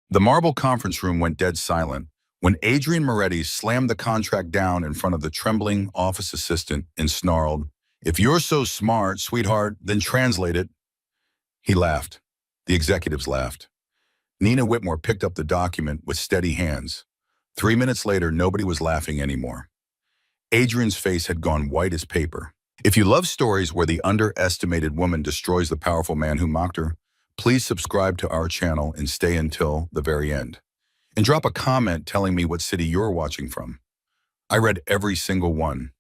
The marble conference room went dead silent when Adrian Moretti slammed the contract down in front of the trembling office assistant and snarled, "If you're so smart, sweetheart, then translate it." He laughed. The executives laughed. Nina Whitmore picked up the document with steady hands. 3 minutes later, nobody was laughing anymore. Adrian's face had gone white as paper. If you love stories where the underestimated woman destroys the powerful man who mocked her, please subscribe to our channel and stay until the very end. And drop a comment telling me what city you're watching from. I read every single one.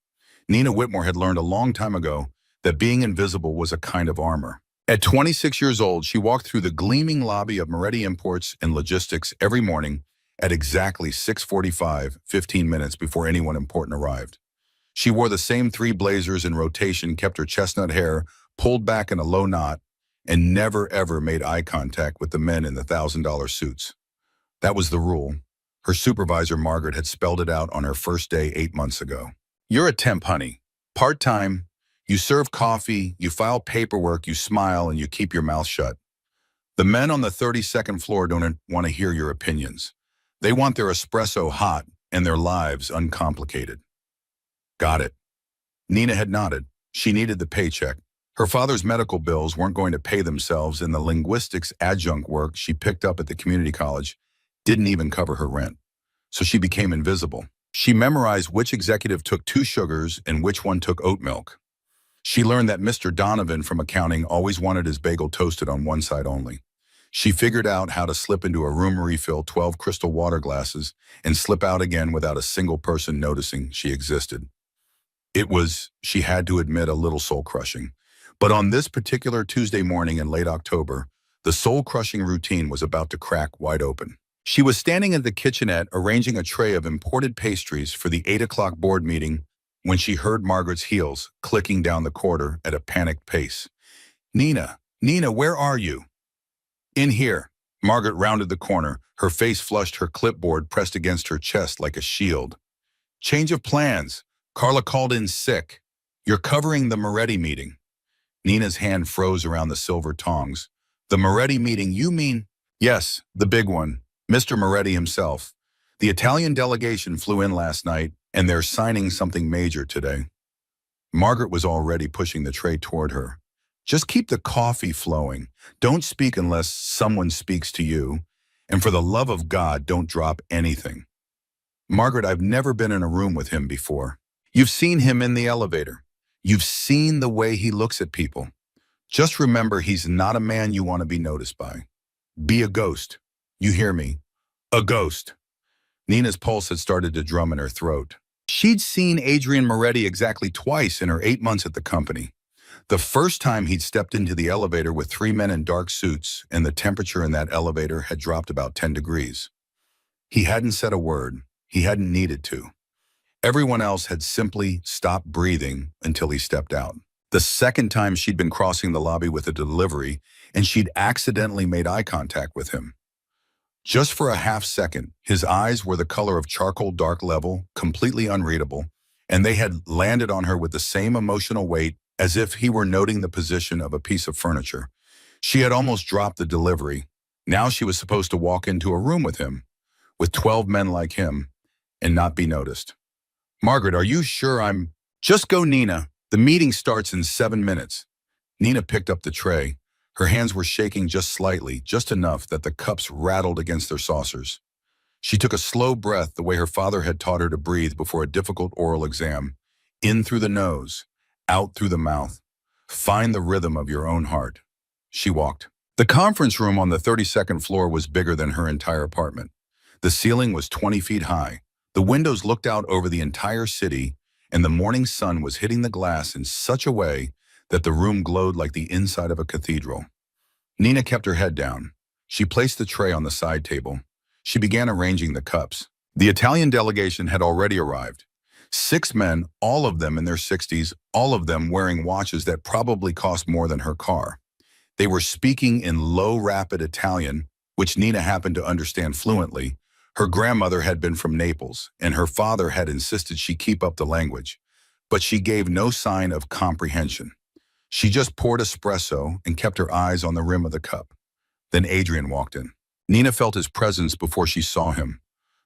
Nina Whitmore had learned a long time ago that being invisible was a kind of armor. At 26 years old, she walked through the gleaming lobby of Moretti Imports and Logistics every morning at exactly 6:45, 15 minutes before anyone important arrived. She wore the same 3 blazers in rotation, kept her chestnut hair pulled back in a low knot, and never ever made eye contact with the men in the $1,000 suits. That was the rule. Her supervisor, Margaret, had spelled it out on her first day 8 months ago. "You're a temp, honey. Part-time. You serve coffee, you file paperwork, you smile, and you keep your mouth shut. The men on the 32nd floor don't want to hear your opinions. They want their espresso hot and their lives uncomplicated." Got it. Nina had nodded. She needed the paycheck. Her father's medical bills weren't going to pay themselves, and the linguistics adjunct work she picked up at the community college didn't even cover her rent. So she became invisible. She memorized which executive took 2 sugars and which one took oat milk. She learned that Mr. Donovan from accounting always wanted his bagel toasted on one side only. She figured out how to slip into a room refill 12 crystal water glasses and slip out again without a single person noticing she existed. It was, she had to admit, a little soul-crushing. But on this particular Tuesday morning in late October, the soul-crushing routine was about to crack wide open. She was standing at the kitchenette arranging a tray of imported pastries for the 8 o'clock board meeting when she heard Margaret's heels clicking down the corridor at a panicked pace. "Nina, Nina, where are you?" "In here." Margaret rounded the corner, her face flushed, her clipboard pressed against her chest like a shield. "Change of plans. Carla called in sick. You're covering the Moretti meeting." Nina's hand froze around the silver tongs. "The Moretti meeting, you mean?" "Yes, the big one. Mr. Moretti himself. The Italian delegation flew in last night, and they're signing something major today." Margaret was already pushing the tray toward her. "Just keep the coffee flowing. Don't speak unless someone speaks to you. And for the love of God, don't drop anything." "Margaret, I've never been in a room with him before." "You've seen him in the elevator. You've seen the way he looks at people. Just remember, he's not a man you want to be noticed by. Be a ghost. You hear me? A ghost." Nina's pulse had started to drum in her throat. She'd seen Adrian Moretti exactly twice in her 8 months at the company. The first time he'd stepped into the elevator with 3 men in dark suits, and the temperature in that elevator had dropped about 10 degrees. He hadn't said a word. He hadn't needed to. Everyone else had simply stopped breathing until he stepped out. The second time, she'd been crossing the lobby with a delivery, and she'd accidentally made eye contact with him. Just for a half second, his eyes were the color of charcoal dark level, completely unreadable, and they had landed on her with the same emotional weight as if he were noting the position of a piece of furniture. She had almost dropped the delivery. Now she was supposed to walk into a room with him, with 12 men like him, and not be noticed. "Margaret, are you sure I'm—" "Just go, Nina. The meeting starts in 7 minutes. Nina picked up the tray. Her hands were shaking just slightly, just enough that the cups rattled against their saucers. She took a slow breath the way her father had taught her to breathe before a difficult oral exam. In through the nose, out through the mouth. Find the rhythm of your own heart. She walked. The conference room on the 32nd floor was bigger than her entire apartment. The ceiling was 20 feet high. The windows looked out over the entire city, and the morning sun was hitting the glass in such a way that the room glowed like the inside of a cathedral. Nina kept her head down. She placed the tray on the side table. She began arranging the cups. The Italian delegation had already arrived. 6 men, all of them in their 60s, all of them wearing watches that probably cost more than her car. They were speaking in low, rapid Italian, which Nina happened to understand fluently. Her grandmother had been from Naples, and her father had insisted she keep up the language. But she gave no sign of comprehension. She just poured espresso and kept her eyes on the rim of the cup. Then Adrian walked in. Nina felt his presence before she saw him.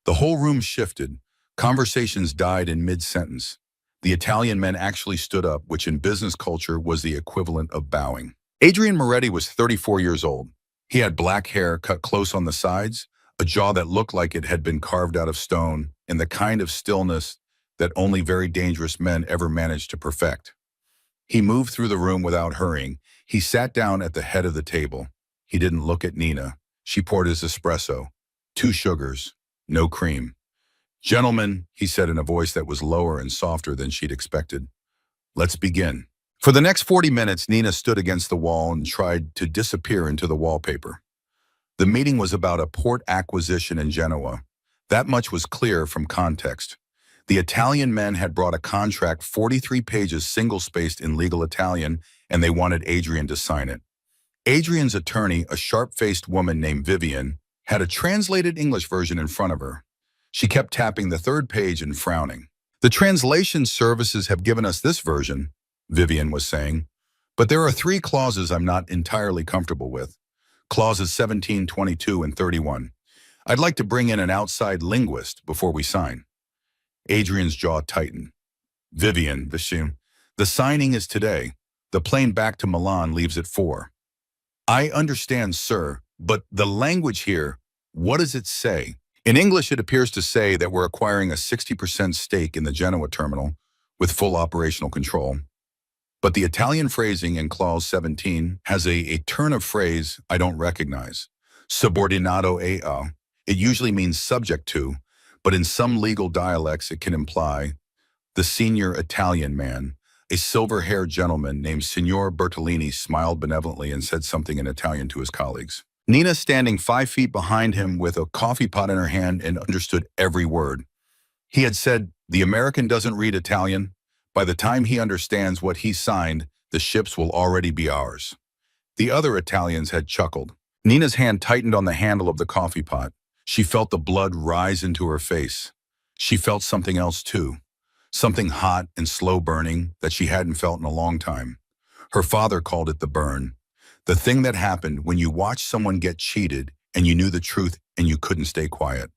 The whole room shifted. Conversations died in mid-sentence. The Italian men actually stood up, which in business culture was the equivalent of bowing. Adrian Moretti was 34 years old. He had black hair cut close on the sides, a jaw that looked like it had been carved out of stone, and the kind of stillness that only very dangerous men ever managed to perfect. He moved through the room without hurrying. He sat down at the head of the table. He didn't look at Nina. She poured his espresso. 2 sugars, no cream. "Gentlemen," he said in a voice that was lower and softer than she'd expected, "let's begin." For the next 40 minutes, Nina stood against the wall and tried to disappear into the wallpaper. The meeting was about a port acquisition in Genoa. That much was clear from context. The Italian men had brought a contract 43 pages single-spaced in legal Italian, and they wanted Adrian to sign it. Adrian's attorney, a sharp-faced woman named Vivian, had a translated English version in front of her. She kept tapping the 3rd page and frowning. "The translation services have given us this version," Vivian was saying, "but there are 3 clauses I'm not entirely comfortable with. Clauses 17, 22, and 31. I'd like to bring in an outside linguist before we sign." Adrian's jaw tightened. "Vivian, the signing is today. The plane back to Milan leaves at 4. "I understand, sir, but the language here, what does it say?" "In English, it appears to say that we're acquiring a 60% stake in the Genoa terminal with full operational control. But the Italian phrasing in Clause 17 has a turn of phrase I don't recognize. Subordinato a. It usually means subject to, but in some legal dialects it can imply the senior Italian man." A silver-haired gentleman named Signor Bertolini smiled benevolently and said something in Italian to his colleagues. Nina, standing 5 feet behind him with a coffee pot in her hand, and understood every word. He had said, "The American doesn't read Italian. By the time he understands what he signed, the ships will already be ours." The other Italians had chuckled. Nina's hand tightened on the handle of the coffee pot. She felt the blood rise into her face. She felt something else too. Something hot and slow burning that she hadn't felt in a long time. Her father called it the burn. The thing that happened when you watched someone get cheated and you knew the truth and you couldn't stay quiet.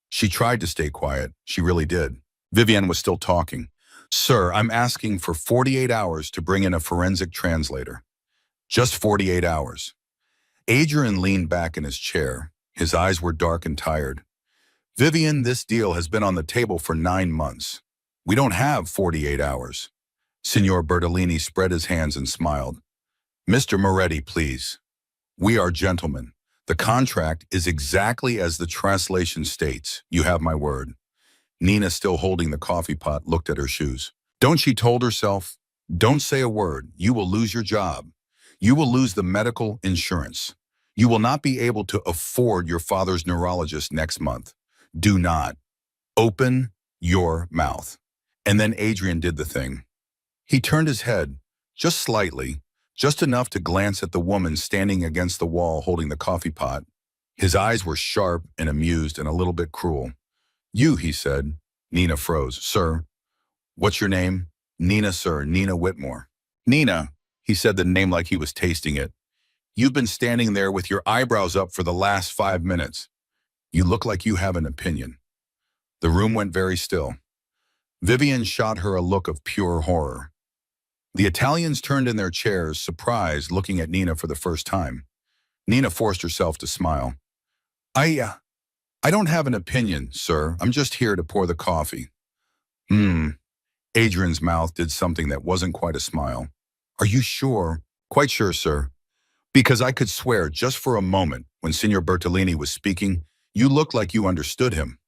She tried to stay quiet. She really did. Vivian was still talking. "Sir, I'm asking for 48 hours to bring in a forensic translator. Just 48 hours. Adrian leaned back in his chair. His eyes were dark and tired. "Vivian, this deal has been on the table for 9 months. We don't have 48 hours. Signor Bertolini spread his hands and smiled. "Mr. Moretti, please. We are gentlemen. The contract is exactly as the translation states. You have my word." Nina, still holding the coffee pot, looked at her shoes. "Don't," she told herself, "don't say a word. You will lose your job. You will lose the medical insurance. You will not be able to afford your father's neurologist next month. Do not open your mouth." And then Adrian did the thing. He turned his head, just slightly, just enough to glance at the woman standing against the wall holding the coffee pot. His eyes were sharp and amused and a little bit cruel. "You," he said. Nina froze. "Sir, what's your name?" "Nina, sir, Nina Whitmore." "Nina," he said the name like he was tasting it. "You've been standing there with your eyebrows up for the last 5 minutes. You look like you have an opinion." The room went very still. Vivian shot her a look of pure horror. The Italians turned in their chairs, surprised, looking at Nina for the first time. Nina forced herself to smile. I don't have an opinion, sir. I'm just here to pour the coffee." Adrian's mouth did something that wasn't quite a smile. "Are you sure?" "Quite sure, sir. Because I could swear just for a moment, when Signor Bertolini was speaking, you looked like you understood him."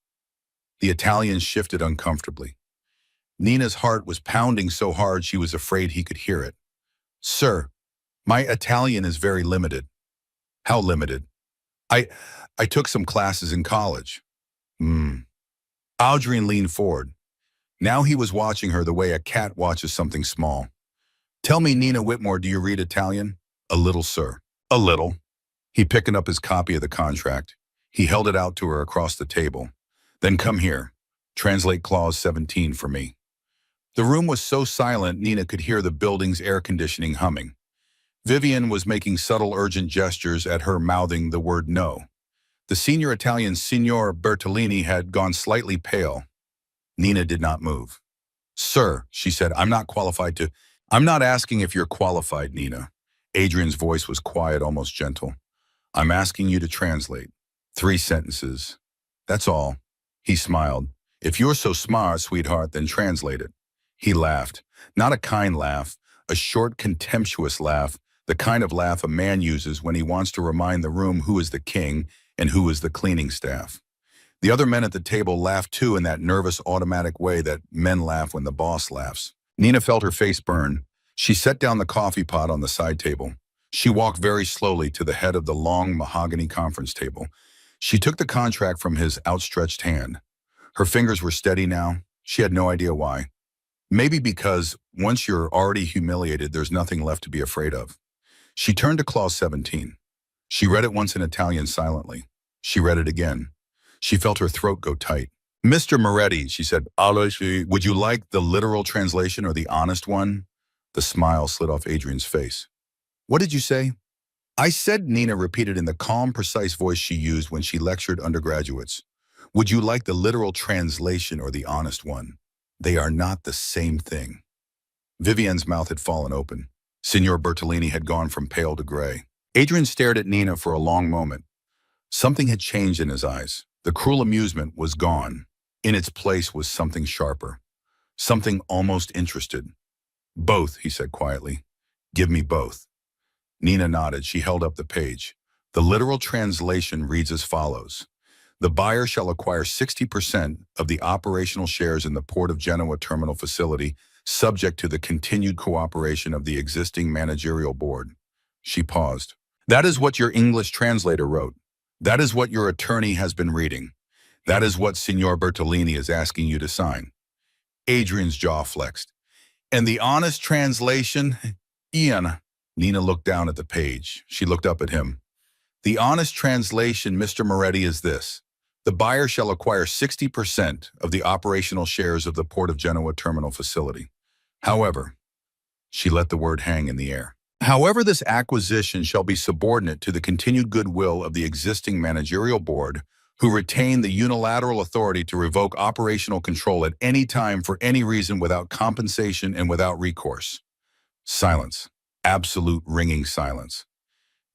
The Italian shifted uncomfortably. Nina's heart was pounding so hard she was afraid he could hear it. "Sir, my Italian is very limited." "How limited?" I took some classes in college." Adrian leaned forward. Now he was watching her the way a cat watches something small. "Tell me, Nina Whitmore, do you read Italian?" "A little, sir." "A little." He picked up his copy of the contract. He held it out to her across the table. "Then come here. Translate Clause 17 for me." The room was so silent Nina could hear the building's air conditioning humming. Vivian was making subtle urgent gestures at her, mouthing the word no. The senior Italian, Signor Bertolini, had gone slightly pale. Nina did not move. Sir, she said, I'm not asking if you're qualified, Nina. Adrian's voice was quiet, almost gentle. I'm asking you to translate. 3 sentences. That's all. He smiled. If you're so smart, sweetheart, then translate it. He laughed. Not a kind laugh, a short, contemptuous laugh, the kind of laugh a man uses when he wants to remind the room who is the king and who is the cleaning staff. The other men at the table laughed too, in that nervous, automatic way that men laugh when the boss laughs. Nina felt her face burn. She set down the coffee pot on the side table. She walked very slowly to the head of the long mahogany conference table. She took the contract from his outstretched hand. Her fingers were steady now. She had no idea why. Maybe because once you're already humiliated, there's nothing left to be afraid of. She turned to clause 17. She read it once in Italian silently. She read it again. She felt her throat go tight. Mr. Moretti, she said, would you like the literal translation or the honest one? The smile slid off Adrian's face. What did you say? I said, Nina repeated in the calm, precise voice she used when she lectured undergraduates. Would you like the literal translation or the honest one? They are not the same thing. Vivienne's mouth had fallen open. Signor Bertolini had gone from pale to gray. Adrian stared at Nina for a long moment. Something had changed in his eyes. The cruel amusement was gone. In its place was something sharper. Something almost interested. Both, he said quietly. Give me both. Nina nodded. She held up the page. The literal translation reads as follows. The buyer shall acquire 60% of the operational shares in the Port of Genoa terminal facility, subject to the continued cooperation of the existing managerial board. She paused. That is what your English translator wrote. That is what your attorney has been reading. That is what Signor Bertolini is asking you to sign. Adrian's jaw flexed. And the honest translation? Ian. Nina looked down at the page. She looked up at him. The honest translation, Mr. Moretti, is this. The buyer shall acquire 60% of the operational shares of the Port of Genoa terminal facility. However, she let the word hang in the air. However, this acquisition shall be subordinate to the continued goodwill of the existing managerial board, who retain the unilateral authority to revoke operational control at any time for any reason without compensation and without recourse. Silence. Absolute ringing silence.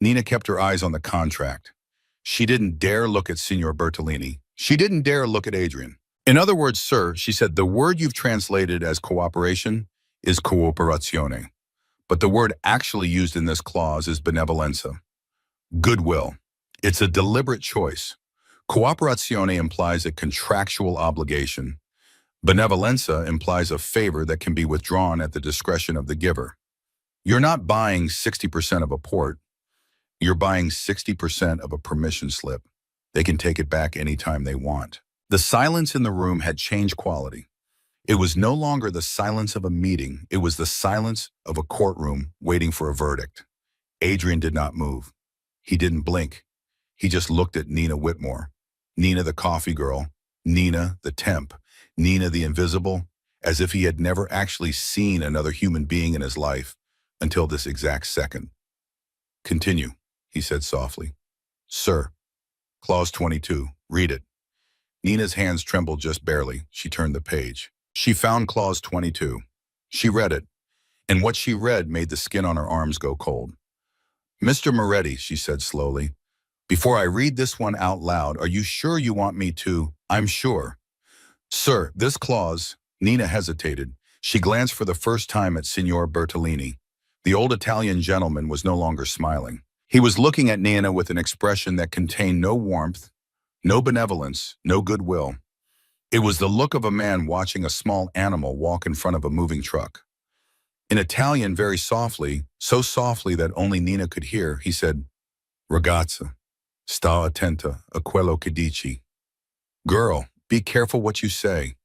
Nina kept her eyes on the contract. She didn't dare look at Signor Bertolini. She didn't dare look at Adrian. In other words, sir, she said, the word you've translated as cooperation is cooperazione. But the word actually used in this clause is benevolenza. Goodwill. It's a deliberate choice. Cooperazione implies a contractual obligation. Benevolenza implies a favor that can be withdrawn at the discretion of the giver. You're not buying 60% of a port. You're buying 60% of a permission slip. They can take it back anytime they want. The silence in the room had changed quality. It was no longer the silence of a meeting. It was the silence of a courtroom waiting for a verdict. Adrian did not move. He didn't blink. He just looked at Nina Whitmore. Nina the coffee girl. Nina the temp. Nina the invisible, as if he had never actually seen another human being in his life until this exact second. Continue, he said softly. Sir, clause 22, read it. Nina's hands trembled just barely. She turned the page. She found clause 22. She read it, and what she read made the skin on her arms go cold. Mr. Moretti, she said slowly, before I read this one out loud, are you sure you want me to? I'm sure. Sir, this clause, Nina hesitated. She glanced for the first time at Signor Bertolini. The old Italian gentleman was no longer smiling. He was looking at Nina with an expression that contained no warmth, no benevolence, no goodwill. It was the look of a man watching a small animal walk in front of a moving truck. In Italian, very softly, so softly that only Nina could hear, he said, Ragazza, sta attenta a quello che dici. Girl, be careful what you say.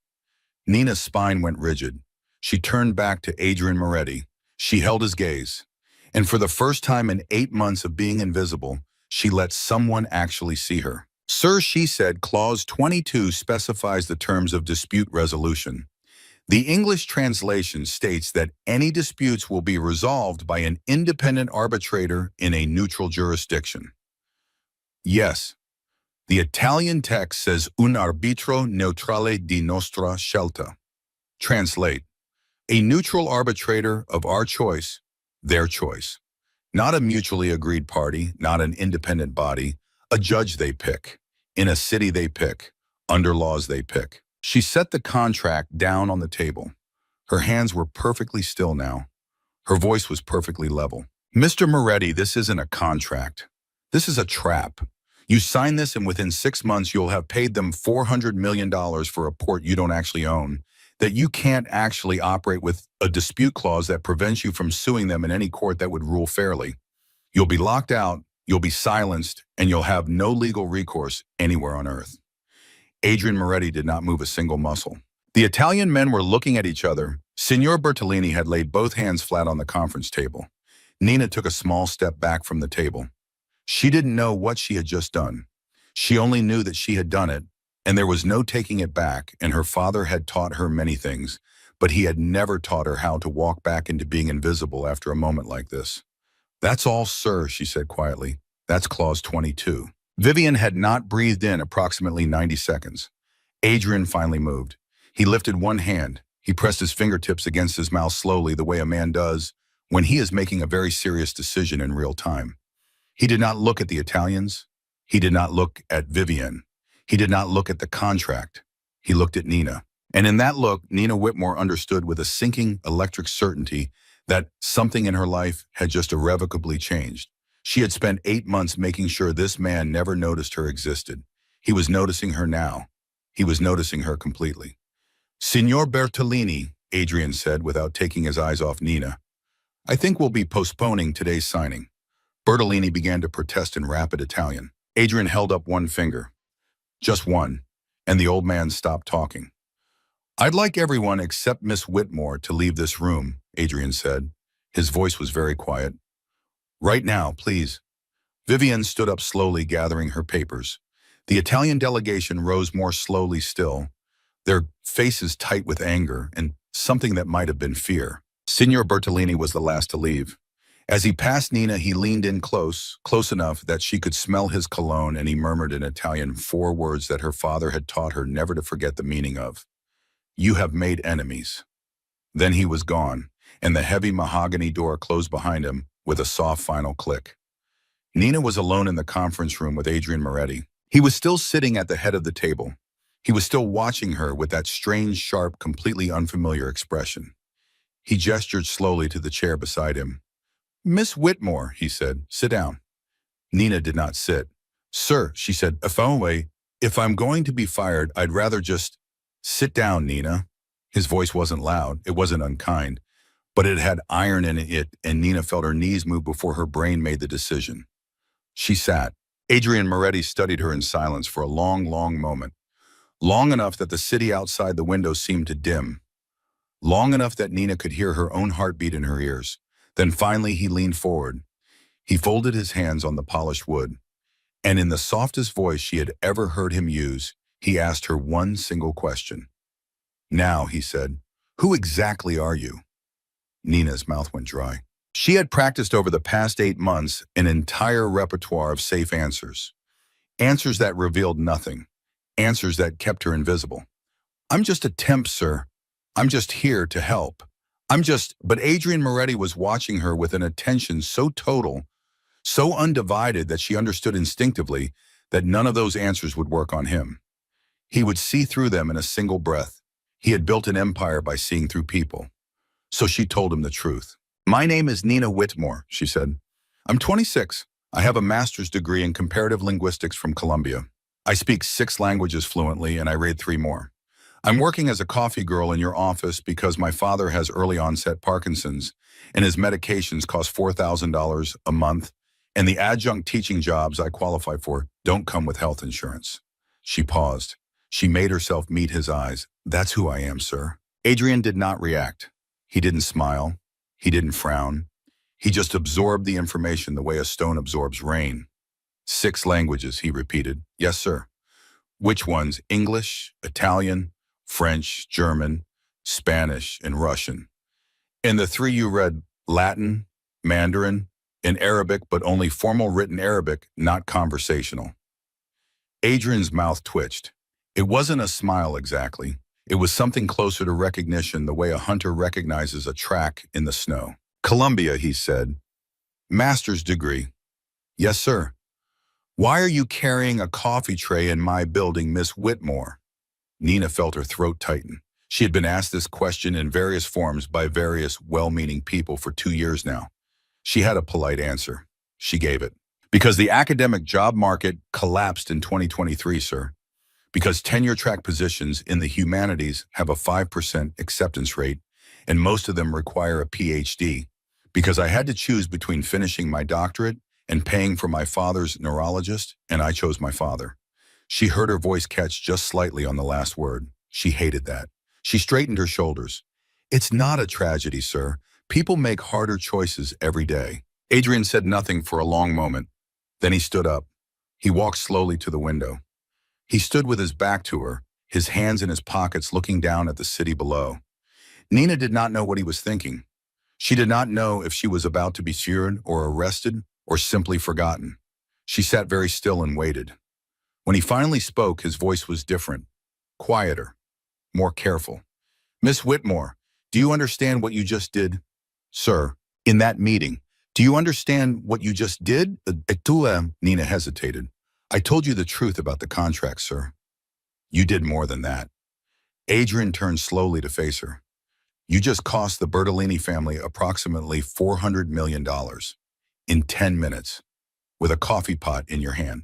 Nina's spine went rigid. She turned back to Adrian Moretti. She held his gaze. And for the first time in 8 months of being invisible, she let someone actually see her. Sir, she said, clause 22 specifies the terms of dispute resolution. The English translation states that any disputes will be resolved by an independent arbitrator in a neutral jurisdiction. Yes, The Italian text says un arbitro neutrale di nostra scelta. Translate, a neutral arbitrator of our choice, their choice. Not a mutually agreed party, not an independent body, a judge they pick, in a city they pick, under laws they pick. She set the contract down on the table. Her hands were perfectly still now. Her voice was perfectly level. Mr. Moretti, this isn't a contract. This is a trap. You sign this and within 6 months you'll have paid them $400 million for a port you don't actually own, that you can't actually operate with a dispute clause that prevents you from suing them in any court that would rule fairly. You'll be locked out, you'll be silenced, and you'll have no legal recourse anywhere on earth. Adrian Moretti did not move a single muscle. The Italian men were looking at each other. Signor Bertolini had laid both hands flat on the conference table. Nina took a small step back from the table. She didn't know what she had just done. She only knew that she had done it, and there was no taking it back, and her father had taught her many things, but he had never taught her how to walk back into being invisible after a moment like this. That's all, sir, she said quietly. That's clause 22. Vivian had not breathed in approximately 90 seconds. Adrian finally moved. He lifted one hand. He pressed his fingertips against his mouth slowly, the way a man does when he is making a very serious decision in real time. He did not look at the Italians. He did not look at Vivian. He did not look at the contract. He looked at Nina. And in that look, Nina Whitmore understood with a sinking electric certainty that something in her life had just irrevocably changed. She had spent 8 months making sure this man never noticed her existed. He was noticing her now. He was noticing her completely. Signor Bertolini, Adrian said without taking his eyes off Nina, I think we'll be postponing today's signing. Bertolini began to protest in rapid Italian. Adrian held up one finger. Just one. And the old man stopped talking. I'd like everyone except Miss Whitmore to leave this room, Adrian said. His voice was very quiet. Right now, please. Vivian stood up slowly, gathering her papers. The Italian delegation rose more slowly still, their faces tight with anger and something that might have been fear. Signor Bertolini was the last to leave. As he passed Nina, he leaned in close enough that she could smell his cologne, and he murmured in Italian 4 words that her father had taught her never to forget the meaning of. You have made enemies. Then he was gone, and the heavy mahogany door closed behind him with a soft final click. Nina was alone in the conference room with Adrian Moretti. He was still sitting at the head of the table. He was still watching her with that strange, sharp, completely unfamiliar expression. He gestured slowly to the chair beside him. Miss Whitmore, he said, sit down. Nina did not sit. Sir, she said, if I'm going to be fired, I'd rather just sit down, Nina. His voice wasn't loud, it wasn't unkind, but it had iron in it, and Nina felt her knees move before her brain made the decision. She sat. Adrian Moretti studied her in silence for a long, long moment. Long enough that the city outside the window seemed to dim. Long enough that Nina could hear her own heartbeat in her ears. Then finally he leaned forward. He folded his hands on the polished wood, and in the softest voice she had ever heard him use, he asked her one single question. Now, he said, who exactly are you? Nina's mouth went dry. She had practiced over the past 8 months an entire repertoire of safe answers. Answers that revealed nothing. Answers that kept her invisible. I'm just a temp, sir. I'm just here to help. But Adrian Moretti was watching her with an attention so total, so undivided that she understood instinctively that none of those answers would work on him. He would see through them in a single breath. He had built an empire by seeing through people. So she told him the truth. My name is Nina Whitmore, she said. I'm 26. I have a master's degree in comparative linguistics from Columbia. I speak 6 languages fluently, and I read 3 more. I'm working as a coffee girl in your office because my father has early onset Parkinson's, and his medications cost $4,000 a month, and the adjunct teaching jobs I qualify for don't come with health insurance. She paused. She made herself meet his eyes. That's who I am, sir. Adrian did not react. He didn't smile. He didn't frown. He just absorbed the information the way a stone absorbs rain. 6 languages, he repeated. Yes, sir. Which ones? English, Italian, French, German, Spanish, and Russian. And the 3 you read, Latin, Mandarin, and Arabic, but only formal written Arabic, not conversational. Adrian's mouth twitched. It wasn't a smile exactly. It was something closer to recognition, the way a hunter recognizes a track in the snow. Columbia, he said. Master's degree. Yes, sir. Why are you carrying a coffee tray in my building, Miss Whitmore? Nina felt her throat tighten. She had been asked this question in various forms by various well-meaning people for 2 years now. She had a polite answer. She gave it. Because the academic job market collapsed in 2023, sir. Because tenure-track positions in the humanities have a 5% acceptance rate, and most of them require a PhD. Because I had to choose between finishing my doctorate and paying for my father's neurologist, and I chose my father. She heard her voice catch just slightly on the last word. She hated that. She straightened her shoulders. It's not a tragedy, sir. People make harder choices every day. Adrian said nothing for a long moment. Then he stood up. He walked slowly to the window. He stood with his back to her, his hands in his pockets looking down at the city below. Nina did not know what he was thinking. She did not know if she was about to be sued or arrested or simply forgotten. She sat very still and waited. When he finally spoke, his voice was different, quieter, more careful. Miss Whitmore, do you understand what you just did? Sir, in that meeting, do you understand what you just did? Nina hesitated. I told you the truth about the contract, sir. You did more than that. Adrian turned slowly to face her. You just cost the Bertolini family approximately $400 million in 10 minutes with a coffee pot in your hand.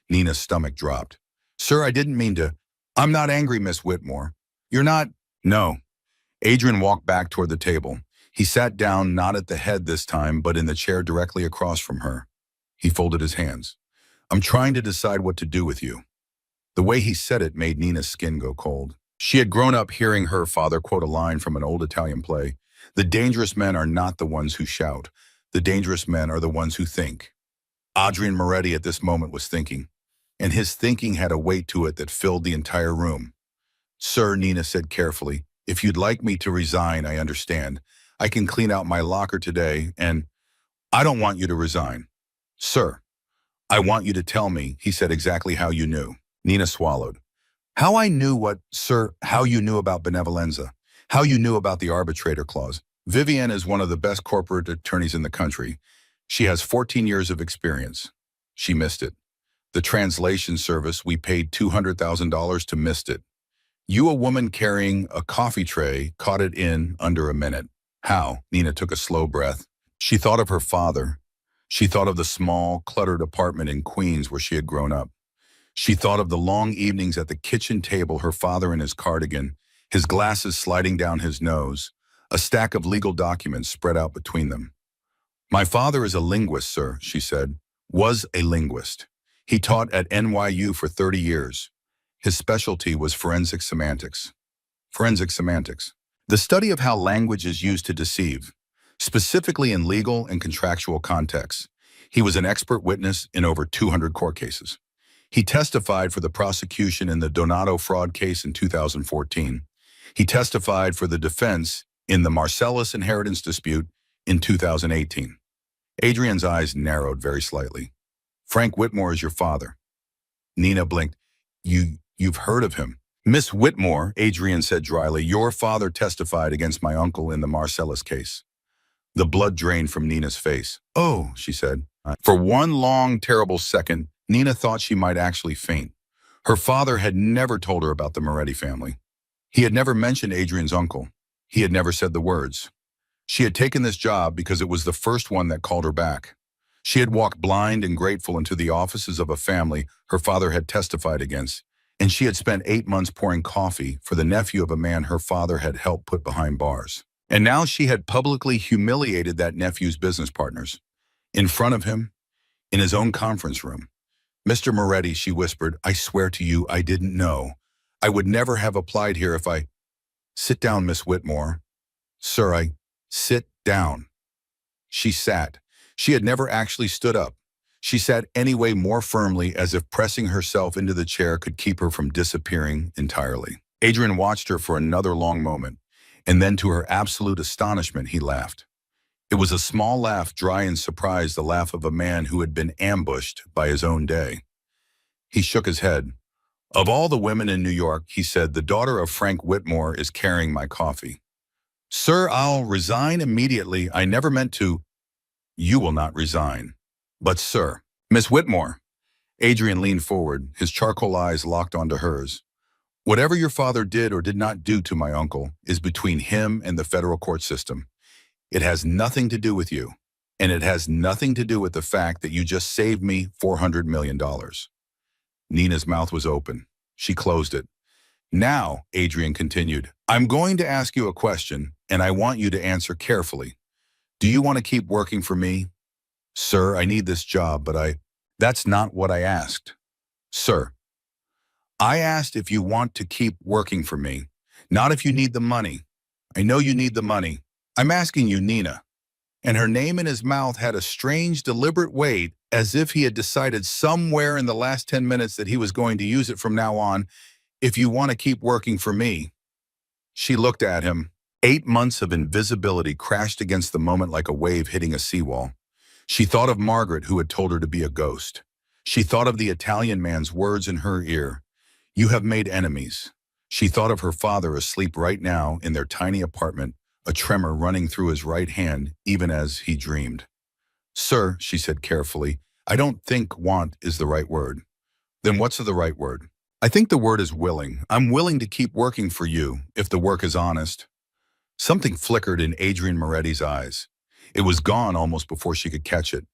Nina's stomach dropped. Sir, I didn't mean to. I'm not angry, Miss Whitmore. You're not. No. Adrian walked back toward the table. He sat down, not at the head this time, but in the chair directly across from her. He folded his hands. I'm trying to decide what to do with you. The way he said it made Nina's skin go cold. She had grown up hearing her father quote a line from an old Italian play. The dangerous men are not the ones who shout. The dangerous men are the ones who think. Adrian Moretti at this moment was thinking, and his thinking had a weight to it that filled the entire room. Sir, Nina said carefully, if you'd like me to resign, I understand. I can clean out my locker today, and I don't want you to resign. Sir, I want you to tell me, he said, exactly how you knew. Nina swallowed. How I knew what, sir, how you knew about benevolenza, how you knew about the arbitrator clause. Vivienne is one of the best corporate attorneys in the country. She has 14 years of experience. She missed it. The translation service, we paid $200,000 to missed it. You, a woman carrying a coffee tray, caught it in under a minute. How? Nina took a slow breath. She thought of her father. She thought of the small, cluttered apartment in Queens where she had grown up. She thought of the long evenings at the kitchen table, her father in his cardigan, his glasses sliding down his nose, a stack of legal documents spread out between them. My father is a linguist, sir, she said, was a linguist. He taught at NYU for 30 years. His specialty was forensic semantics. Forensic semantics. The study of how language is used to deceive, specifically in legal and contractual contexts. He was an expert witness in over 200 court cases. He testified for the prosecution in the Donato fraud case in 2014. He testified for the defense in the Marcellus inheritance dispute in 2018. Adrian's eyes narrowed very slightly. Frank Whitmore is your father. Nina blinked. You've heard of him. Miss Whitmore, Adrian said dryly, your father testified against my uncle in the Marcellus case. The blood drained from Nina's face. Oh, she said. For one long, terrible second, Nina thought she might actually faint. Her father had never told her about the Moretti family. He had never mentioned Adrian's uncle. He had never said the words. She had taken this job because it was the first one that called her back. She had walked blind and grateful into the offices of a family her father had testified against, and she had spent 8 months pouring coffee for the nephew of a man her father had helped put behind bars. And now she had publicly humiliated that nephew's business partners. In front of him, in his own conference room. Mr. Moretti, she whispered, I swear to you, I didn't know. I would never have applied here if I... Sit down, Miss Whitmore. Sir, sit down. She sat. She had never actually stood up. She sat anyway more firmly, as if pressing herself into the chair could keep her from disappearing entirely. Adrian watched her for another long moment, and then to her absolute astonishment, he laughed. It was a small laugh, dry and surprised, the laugh of a man who had been ambushed by his own day. He shook his head. Of all the women in New York, he said, the daughter of Frank Whitmore is carrying my coffee. Sir, I'll resign immediately. I never meant to. You will not resign. But, sir, Miss Whitmore. Adrian leaned forward, his charcoal eyes locked onto hers. Whatever your father did or did not do to my uncle is between him and the federal court system. It has nothing to do with you. And it has nothing to do with the fact that you just saved me $400 million. Nina's mouth was open. She closed it. Now, Adrian continued, I'm going to ask you a question, and I want you to answer carefully. Do you want to keep working for me? Sir, I need this job, but That's not what I asked. Sir, I asked if you want to keep working for me, not if you need the money. I know you need the money. I'm asking you, Nina. And her name in his mouth had a strange, deliberate weight, as if he had decided somewhere in the last 10 minutes that he was going to use it from now on. If you want to keep working for me. She looked at him. 8 months of invisibility crashed against the moment like a wave hitting a seawall. She thought of Margaret, who had told her to be a ghost. She thought of the Italian man's words in her ear. You have made enemies. She thought of her father asleep right now in their tiny apartment, a tremor running through his right hand, even as he dreamed. Sir, she said carefully, I don't think want is the right word. Then what's the right word? I think the word is willing. I'm willing to keep working for you, if the work is honest. Something flickered in Adrian Moretti's eyes. It was gone almost before she could catch it.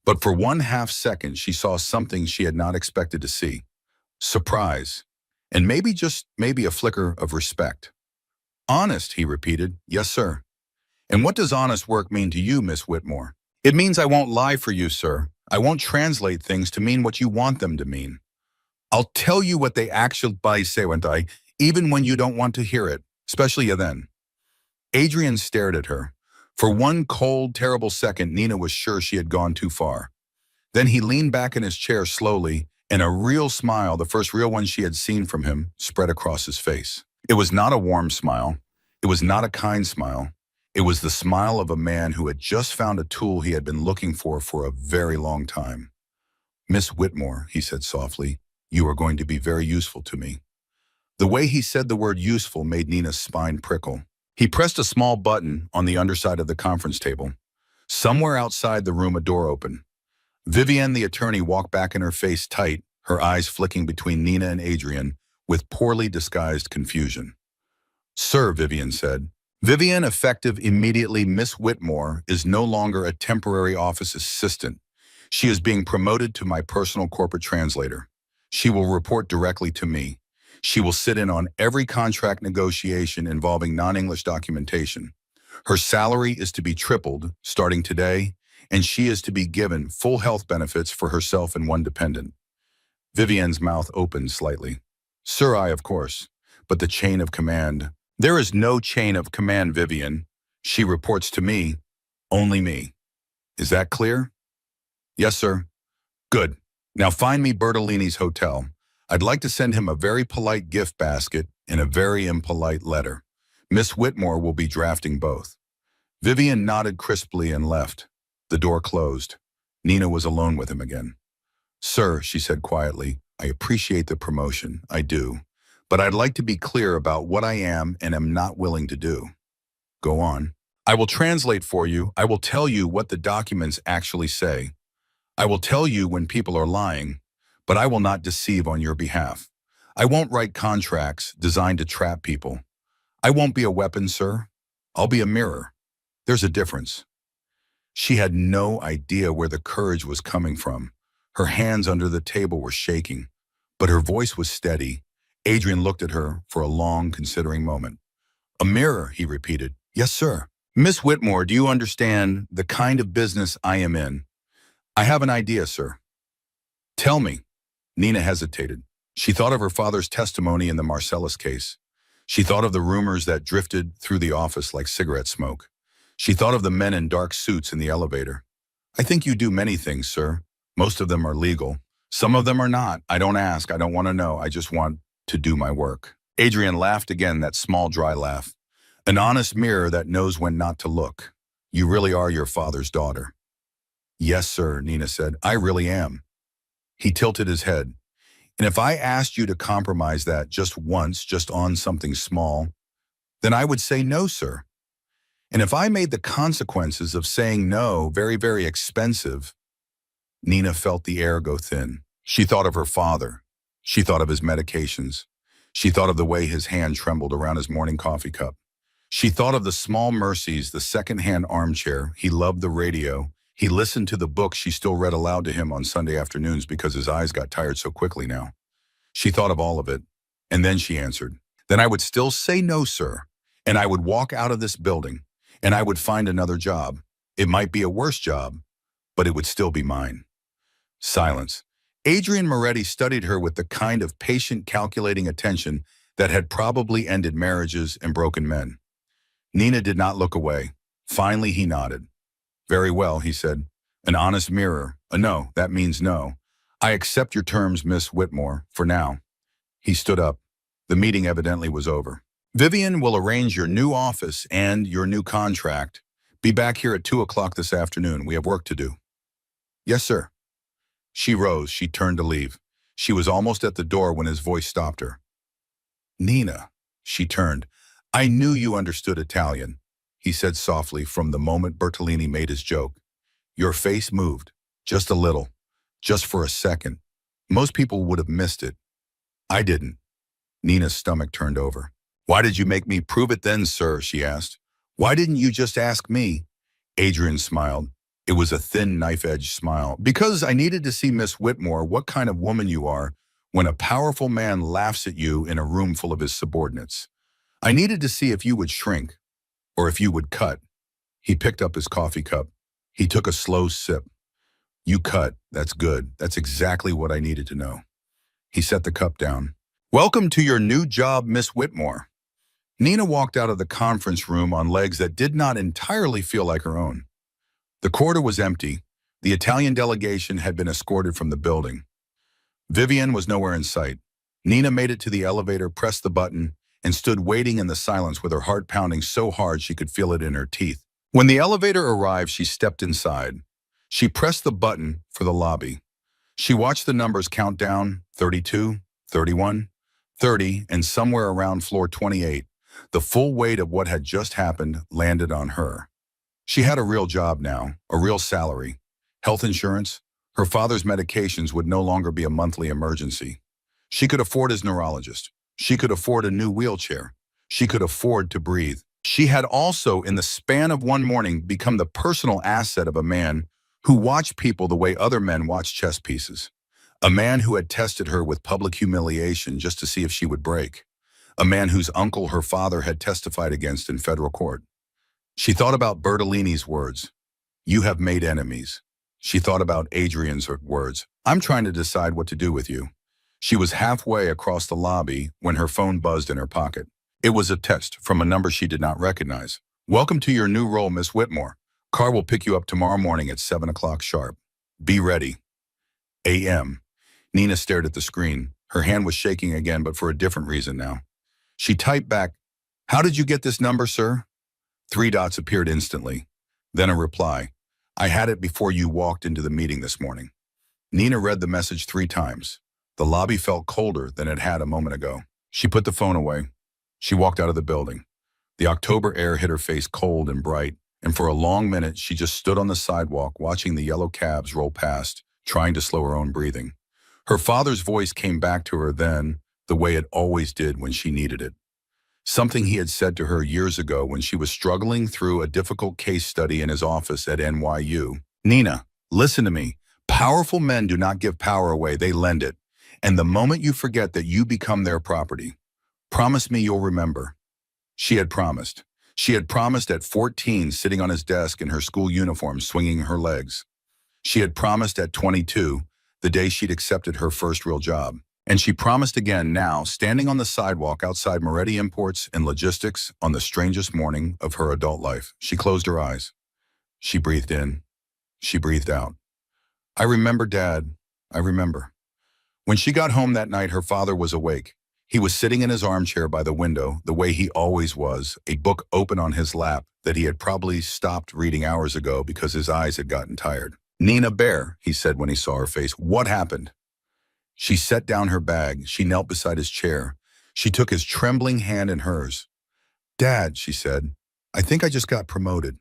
But for 1/2 second, she saw something she had not expected to see. Surprise. And maybe just maybe a flicker of respect. Honest, he repeated. Yes, sir. And what does honest work mean to you, Miss Whitmore? It means I won't lie for you, sir. I won't translate things to mean what you want them to mean. I'll tell you what they actually say, went I, even when you don't want to hear it, especially then. Adrian stared at her. For one cold, terrible second, Nina was sure she had gone too far. Then he leaned back in his chair slowly, and a real smile, the first real one she had seen from him, spread across his face. It was not a warm smile. It was not a kind smile. It was the smile of a man who had just found a tool he had been looking for a very long time. Miss Whitmore, he said softly, you are going to be very useful to me. The way he said the word useful made Nina's spine prickle. He pressed a small button on the underside of the conference table. Somewhere outside the room, a door opened. Vivienne, the attorney, walked back in her face tight, her eyes flicking between Nina and Adrian with poorly disguised confusion. Sir, Vivienne said. Vivienne, effective immediately, Miss Whitmore is no longer a temporary office assistant. She is being promoted to my personal corporate translator. She will report directly to me. She will sit in on every contract negotiation involving non-English documentation. Her salary is to be tripled starting today, and she is to be given full health benefits for herself and one dependent. Vivienne's mouth opened slightly. Sir, of course, but the chain of command. There is no chain of command, Vivienne. She reports to me, only me. Is that clear? Yes, sir. Good. Now find me Bertolini's hotel. I'd like to send him a very polite gift basket and a very impolite letter. Miss Whitmore will be drafting both. Vivienne nodded crisply and left. The door closed. Nina was alone with him again. Sir, she said quietly, I appreciate the promotion, I do. But I'd like to be clear about what I am and am not willing to do. Go on. I will translate for you. I will tell you what the documents actually say. I will tell you when people are lying, but I will not deceive on your behalf. I won't write contracts designed to trap people. I won't be a weapon, sir. I'll be a mirror. There's a difference. She had no idea where the courage was coming from. Her hands under the table were shaking, but her voice was steady. Adrian looked at her for a long, considering moment. A mirror, he repeated. Yes, sir. Miss Whitmore, do you understand the kind of business I am in? I have an idea, sir. Tell me. Nina hesitated. She thought of her father's testimony in the Marcellus case. She thought of the rumors that drifted through the office like cigarette smoke. She thought of the men in dark suits in the elevator. I think you do many things, sir. Most of them are legal. Some of them are not. I don't ask. I don't want to know. I just want to do my work. Adrian laughed again, that small, dry laugh. An honest mirror that knows when not to look. You really are your father's daughter. Yes, sir, Nina said. I really am. He tilted his head. And if I asked you to compromise that just once, just on something small, then I would say no, sir. And if I made the consequences of saying no very, very expensive, Nina felt the air go thin. She thought of her father. She thought of his medications. She thought of the way his hand trembled around his morning coffee cup. She thought of the small mercies, the second-hand armchair. He loved the radio. He listened to the book she still read aloud to him on Sunday afternoons because his eyes got tired so quickly now. She thought of all of it, and then she answered, "Then I would still say no, sir, and I would walk out of this building, and I would find another job. It might be a worse job, but it would still be mine." Silence. Adrian Moretti studied her with the kind of patient, calculating attention that had probably ended marriages and broken men. Nina did not look away. Finally, he nodded. "Very well," he said. "An honest mirror. A no, that means no. I accept your terms, Miss Whitmore, for now." He stood up. The meeting evidently was over. "Vivian will arrange your new office and your new contract. Be back here at 2 o'clock this afternoon. We have work to do." "Yes, sir." She rose. She turned to leave. She was almost at the door when his voice stopped her. "Nina," she turned. "I knew you understood Italian," he said softly from the moment Bertolini made his joke. Your face moved, just a little, just for a second. Most people would have missed it. I didn't. Nina's stomach turned over. "Why did you make me prove it then, sir?" she asked. "Why didn't you just ask me?" Adrian smiled. It was a thin knife-edged smile. "Because I needed to see Miss Whitmore what kind of woman you are when a powerful man laughs at you in a room full of his subordinates. I needed to see if you would shrink, or if you would cut." He picked up his coffee cup. He took a slow sip. "You cut. That's good. That's exactly what I needed to know." He set the cup down. "Welcome to your new job, Miss Whitmore." Nina walked out of the conference room on legs that did not entirely feel like her own. The corridor was empty. The Italian delegation had been escorted from the building. Vivian was nowhere in sight. Nina made it to the elevator, pressed the button, and stood waiting in the silence with her heart pounding so hard she could feel it in her teeth. When the elevator arrived, she stepped inside. She pressed the button for the lobby. She watched the numbers count down, 32, 31, 30, and somewhere around floor 28, the full weight of what had just happened landed on her. She had a real job now, a real salary, health insurance. Her father's medications would no longer be a monthly emergency. She could afford his neurologist. She could afford a new wheelchair. She could afford to breathe. She had also, in the span of one morning, become the personal asset of a man who watched people the way other men watch chess pieces. A man who had tested her with public humiliation just to see if she would break. A man whose uncle her father had testified against in federal court. She thought about Bertolini's words, "You have made enemies." She thought about Adrian's words, "I'm trying to decide what to do with you." She was halfway across the lobby when her phone buzzed in her pocket. It was a text from a number she did not recognize. "Welcome to your new role, Miss Whitmore. Car will pick you up tomorrow morning at 7 o'clock sharp. Be ready." A.M. Nina stared at the screen. Her hand was shaking again, but for a different reason now. She typed back, "How did you get this number, sir?" 3 dots appeared instantly. Then a reply, "I had it before you walked into the meeting this morning." Nina read the message 3 times. The lobby felt colder than it had a moment ago. She put the phone away. She walked out of the building. The October air hit her face cold and bright, and for a long minute she just stood on the sidewalk watching the yellow cabs roll past, trying to slow her own breathing. Her father's voice came back to her then, the way it always did when she needed it. Something he had said to her years ago when she was struggling through a difficult case study in his office at NYU. "Nina, listen to me. Powerful men do not give power away, they lend it. And the moment you forget that you become their property, promise me you'll remember." She had promised. She had promised at 14, sitting on his desk in her school uniform, swinging her legs. She had promised at 22, the day she'd accepted her first real job. And she promised again now, standing on the sidewalk outside Moretti Imports and Logistics on the strangest morning of her adult life. She closed her eyes. She breathed in. She breathed out. "I remember, Dad. I remember." When she got home that night, her father was awake. He was sitting in his armchair by the window, the way he always was, a book open on his lap that he had probably stopped reading hours ago because his eyes had gotten tired. "Nina Bear," he said when he saw her face, "what happened?" She set down her bag. She knelt beside his chair. She took his trembling hand in hers. "Dad," she said, "I think I just got promoted."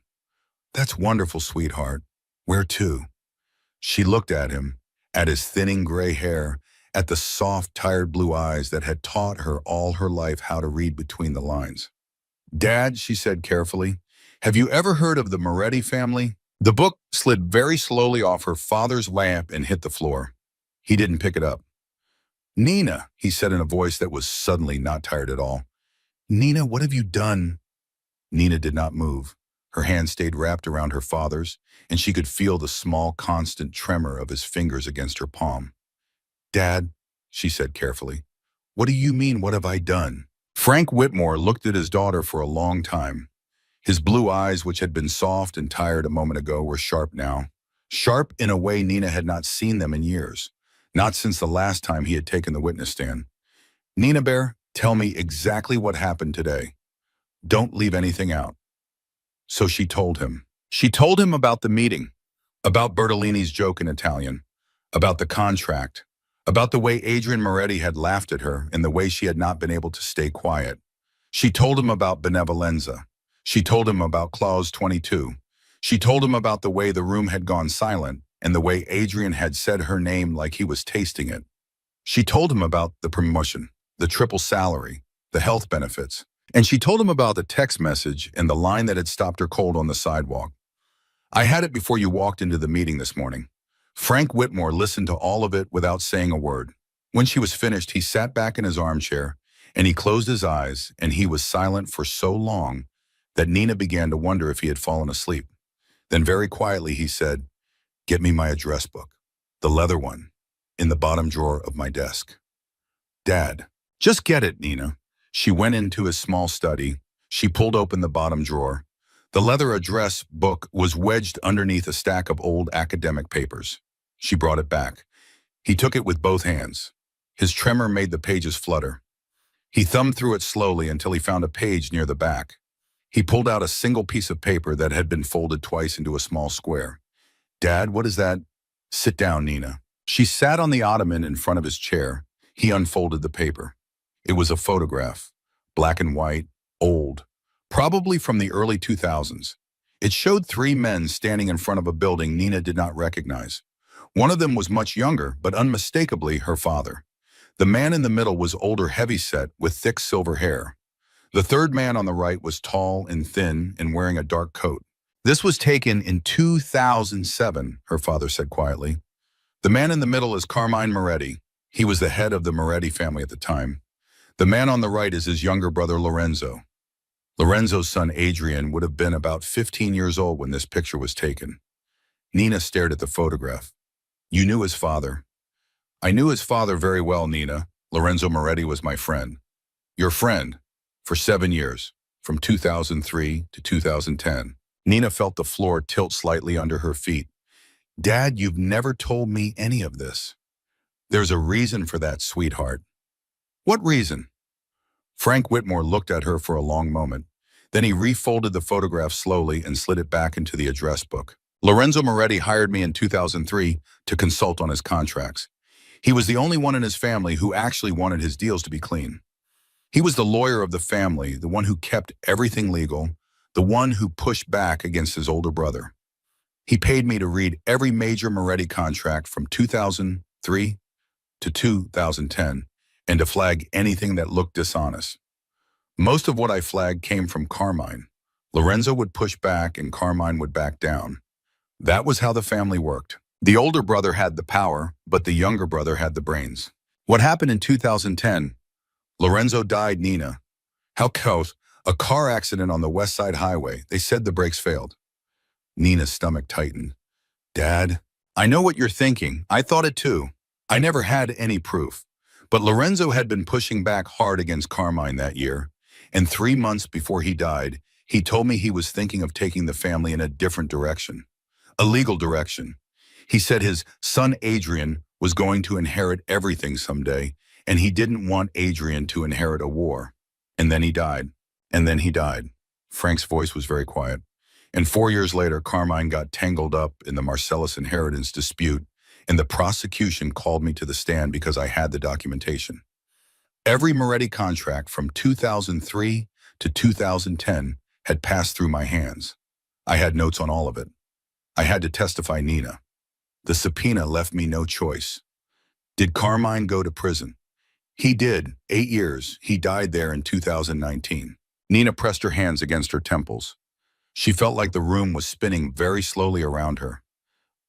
"That's wonderful, sweetheart. Where to?" She looked at him, at his thinning gray hair, at the soft, tired blue eyes that had taught her all her life how to read between the lines. "Dad," she said carefully, "have you ever heard of the Moretti family?" The book slid very slowly off her father's lap and hit the floor. He didn't pick it up. "Nina," he said in a voice that was suddenly not tired at all. "Nina, what have you done?" Nina did not move. Her hand stayed wrapped around her father's, and she could feel the small, constant tremor of his fingers against her palm. "Dad," she said carefully, "what do you mean, what have I done?" Frank Whitmore looked at his daughter for a long time. His blue eyes, which had been soft and tired a moment ago, were sharp now. Sharp in a way Nina had not seen them in years, not since the last time he had taken the witness stand. "Nina Bear, tell me exactly what happened today. Don't leave anything out." So she told him. She told him about the meeting, about Bertolini's joke in Italian, about the contract, about the way Adrian Moretti had laughed at her and the way she had not been able to stay quiet. She told him about benevolenza. She told him about Clause 22. She told him about the way the room had gone silent and the way Adrian had said her name like he was tasting it. She told him about the promotion, the triple salary, the health benefits, and she told him about the text message and the line that had stopped her cold on the sidewalk. "I had it before you walked into the meeting this morning." Frank Whitmore listened to all of it without saying a word. When she was finished, he sat back in his armchair, and he closed his eyes, and he was silent for so long that Nina began to wonder if he had fallen asleep. Then very quietly he said, "Get me my address book, the leather one, in the bottom drawer of my desk." "Dad." "Just get it, Nina." She went into his small study. She pulled open the bottom drawer. The leather address book was wedged underneath a stack of old academic papers. She brought it back. He took it with both hands. His tremor made the pages flutter. He thumbed through it slowly until he found a page near the back. He pulled out a single piece of paper that had been folded twice into a small square. "Dad, what is that?" "Sit down, Nina." She sat on the ottoman in front of his chair. He unfolded the paper. It was a photograph, black and white, old, probably from the early 2000s. It showed three men standing in front of a building Nina did not recognize. One of them was much younger, but unmistakably her father. The man in the middle was older, heavy-set, with thick silver hair. The third man on the right was tall and thin and wearing a dark coat. "This was taken in 2007, her father said quietly. "The man in the middle is Carmine Moretti. He was the head of the Moretti family at the time. The man on the right is his younger brother, Lorenzo. Lorenzo's son, Adrian, would have been about 15 years old when this picture was taken." Nina stared at the photograph. "You knew his father." "I knew his father very well, Nina. Lorenzo Moretti was my friend." "Your friend?" "For 7 years, from 2003 to 2010. Nina felt the floor tilt slightly under her feet. "Dad, you've never told me any of this." "There's a reason for that, sweetheart." "What reason?" Frank Whitmore looked at her for a long moment. Then he refolded the photograph slowly and slid it back into the address book. "Lorenzo Moretti hired me in 2003 to consult on his contracts. He was the only one in his family who actually wanted his deals to be clean. He was the lawyer of the family, the one who kept everything legal, the one who pushed back against his older brother. He paid me to read every major Moretti contract from 2003 to 2010 and to flag anything that looked dishonest. Most of what I flagged came from Carmine. Lorenzo would push back and Carmine would back down. That was how the family worked. The older brother had the power, but the younger brother had the brains. What happened in 2010? Lorenzo died, Nina. How close? A car accident on the West Side Highway. They said the brakes failed." Nina's stomach tightened. "Dad, I know what you're thinking. I thought it too. I never had any proof. But Lorenzo had been pushing back hard against Carmine that year, and 3 months before he died, he told me he was thinking of taking the family in a different direction, a legal direction. He said his son Adrian was going to inherit everything someday, and he didn't want Adrian to inherit a war. And then he died. And then he died." Frank's voice was very quiet. "And 4 years later, Carmine got tangled up in the Marcellus inheritance dispute, and the prosecution called me to the stand because I had the documentation. Every Moretti contract from 2003 to 2010 had passed through my hands. I had notes on all of it. I had to testify Nina. The subpoena left me no choice. Did Carmine go to prison? He did, 8 years. He died there in 2019. Nina pressed her hands against her temples. She felt like the room was spinning very slowly around her.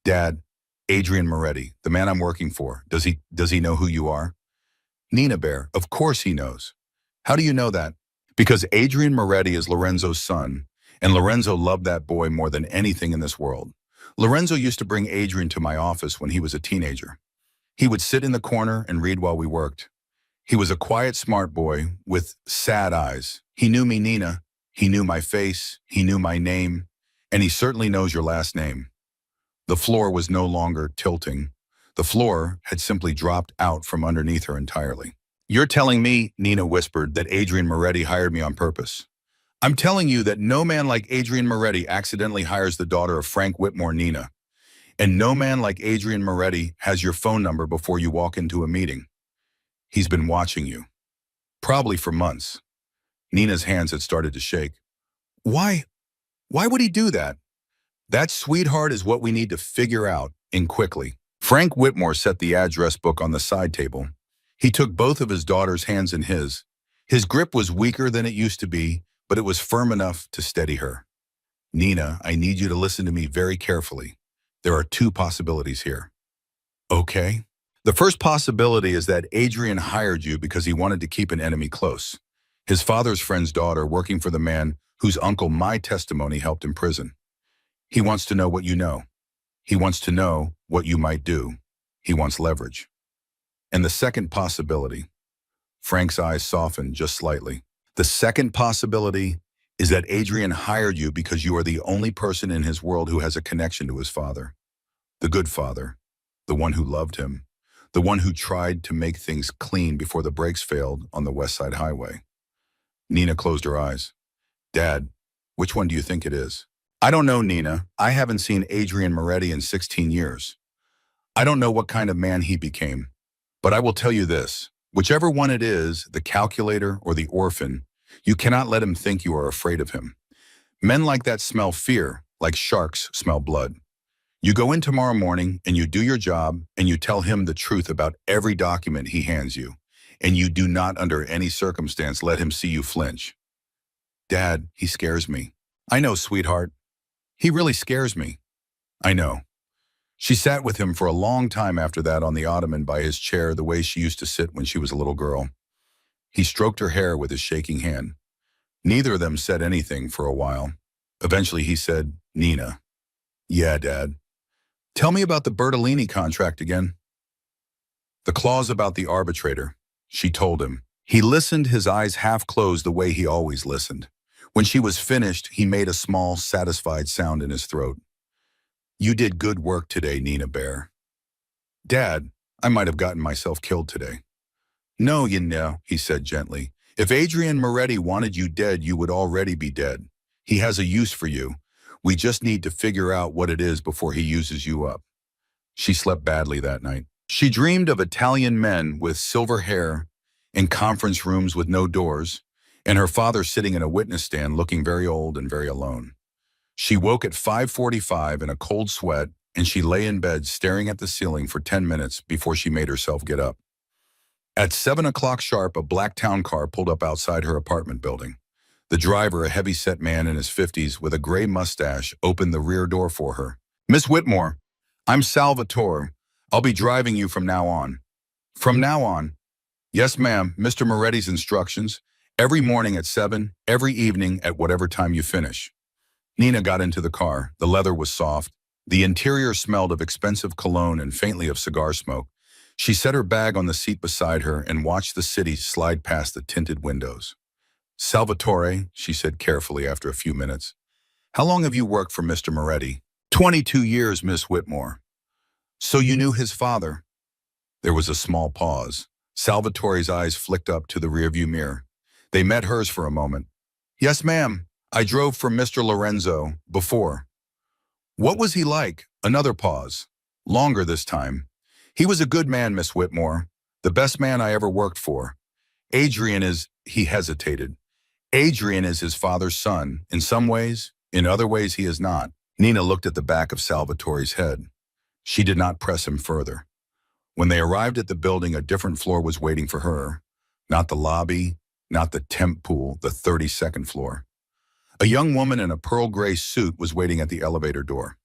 Dad, Adrian Moretti, the man I'm working for, does he know who you are? Nina Bear, of course he knows. How do you know that? Because Adrian Moretti is Lorenzo's son, and Lorenzo loved that boy more than anything in this world. Lorenzo used to bring Adrian to my office when he was a teenager. He would sit in the corner and read while we worked. He was a quiet, smart boy with sad eyes. He knew me, Nina. He knew my face. He knew my name. And he certainly knows your last name. The floor was no longer tilting. The floor had simply dropped out from underneath her entirely. You're telling me, Nina whispered, that Adrian Moretti hired me on purpose. I'm telling you that no man like Adrian Moretti accidentally hires the daughter of Frank Whitmore, Nina. And no man like Adrian Moretti has your phone number before you walk into a meeting. He's been watching you. Probably for months. Nina's hands had started to shake. Why? Why would he do that? That, sweetheart, is what we need to figure out, and quickly. Frank Whitmore set the address book on the side table. He took both of his daughter's hands in his. His grip was weaker than it used to be, but it was firm enough to steady her. Nina, I need you to listen to me very carefully. There are 2 possibilities here. Okay? The first possibility is that Adrian hired you because he wanted to keep an enemy close. His father's friend's daughter working for the man whose uncle my testimony helped in prison. He wants to know what you know. He wants to know what you might do. He wants leverage. And the second possibility, Frank's eyes softened just slightly. The second possibility is that Adrian hired you because you are the only person in his world who has a connection to his father. The good father, the one who loved him, the one who tried to make things clean before the brakes failed on the West Side Highway. Nina closed her eyes. Dad, which one do you think it is? I don't know, Nina. I haven't seen Adrian Moretti in 16 years. I don't know what kind of man he became. But I will tell you this. Whichever one it is, the calculator or the orphan, you cannot let him think you are afraid of him. Men like that smell fear, like sharks smell blood. You go in tomorrow morning and you do your job and you tell him the truth about every document he hands you. And you do not under any circumstance let him see you flinch. Dad, he scares me. I know, sweetheart. He really scares me. I know. She sat with him for a long time after that on the ottoman by his chair the way she used to sit when she was a little girl. He stroked her hair with his shaking hand. Neither of them said anything for a while. Eventually he said, Nina. Yeah, Dad. Tell me about the Bertolini contract again. The clause about the arbitrator. She told him. He listened, his eyes half closed the way he always listened. When she was finished, he made a small, satisfied sound in his throat. You did good work today, Nina Bear. Dad, I might have gotten myself killed today. No, you know, he said gently. If Adrian Moretti wanted you dead, you would already be dead. He has a use for you. We just need to figure out what it is before he uses you up. She slept badly that night. She dreamed of Italian men with silver hair, in conference rooms with no doors, and her father sitting in a witness stand looking very old and very alone. She woke at 5:45 in a cold sweat, and she lay in bed staring at the ceiling for 10 minutes before she made herself get up. At 7 o'clock sharp, a black town car pulled up outside her apartment building. The driver, a heavy-set man in his 50s with a gray mustache, opened the rear door for her. Miss Whitmore, I'm Salvatore. I'll be driving you from now on. From now on? Yes, ma'am, Mr. Moretti's instructions. Every morning at 7, every evening at whatever time you finish. Nina got into the car. The leather was soft. The interior smelled of expensive cologne and faintly of cigar smoke. She set her bag on the seat beside her and watched the city slide past the tinted windows. Salvatore, she said carefully after a few minutes. How long have you worked for Mr. Moretti? 22 years, Miss Whitmore. So you knew his father? There was a small pause. Salvatore's eyes flicked up to the rearview mirror. They met hers for a moment. Yes, ma'am. I drove for Mr. Lorenzo before. What was he like? Another pause. Longer this time. He was a good man, Miss Whitmore. The best man I ever worked for. Adrian is, he hesitated. Adrian is his father's son, in some ways. In other ways, he is not. Nina looked at the back of Salvatore's head. She did not press him further. When they arrived at the building, a different floor was waiting for her. Not the lobby, not the temp pool, the 32nd floor. A young woman in a pearl gray suit was waiting at the elevator door.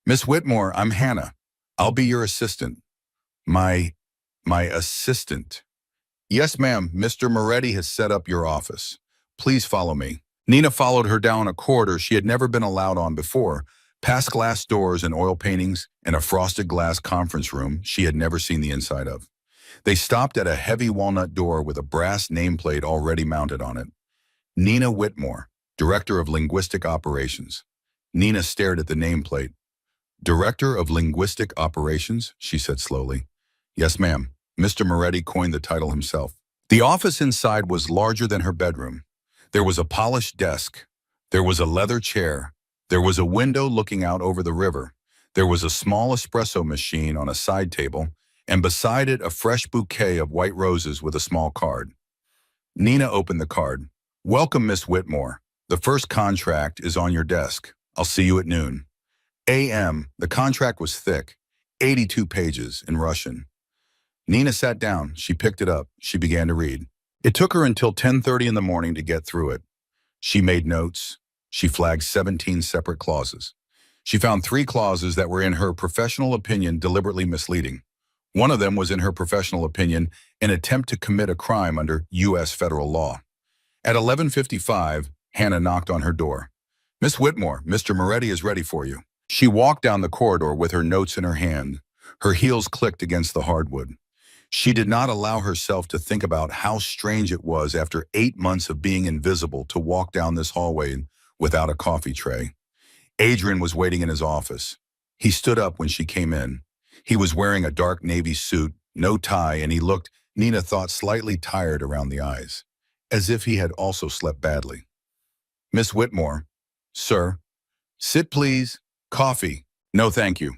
Miss Whitmore, I'm Hannah. I'll be your assistant. My assistant. Yes, ma'am. Mr. Moretti has set up your office. Please follow me. Nina followed her down a corridor she had never been allowed on before, past glass doors and oil paintings and a frosted glass conference room she had never seen the inside of. They stopped at a heavy walnut door with a brass nameplate already mounted on it. Nina Whitmore, Director of Linguistic Operations. Nina stared at the nameplate. Director of Linguistic Operations, she said slowly. Yes, ma'am. Mr. Moretti coined the title himself. The office inside was larger than her bedroom. There was a polished desk. There was a leather chair. There was a window looking out over the river. There was a small espresso machine on a side table, and beside it a fresh bouquet of white roses with a small card. Nina opened the card. Welcome, Miss Whitmore. The first contract is on your desk. I'll see you at noon. A.M. The contract was thick, 82 pages in Russian. Nina sat down. She picked it up. She began to read. It took her until 10:30 in the morning to get through it. She made notes. She flagged 17 separate clauses. She found 3 clauses that were, in her professional opinion, deliberately misleading. One of them was, in her professional opinion, an attempt to commit a crime under U.S. federal law. At 11:55, Hannah knocked on her door. Miss Whitmore, Mr. Moretti is ready for you. She walked down the corridor with her notes in her hand. Her heels clicked against the hardwood. She did not allow herself to think about how strange it was, after 8 months of being invisible, to walk down this hallway without a coffee tray. Adrian was waiting in his office. He stood up when she came in. He was wearing a dark navy suit, no tie, and he looked, Nina thought, slightly tired around the eyes, as if he had also slept badly. Miss Whitmore. Sir. Sit, please. Coffee. No, thank you.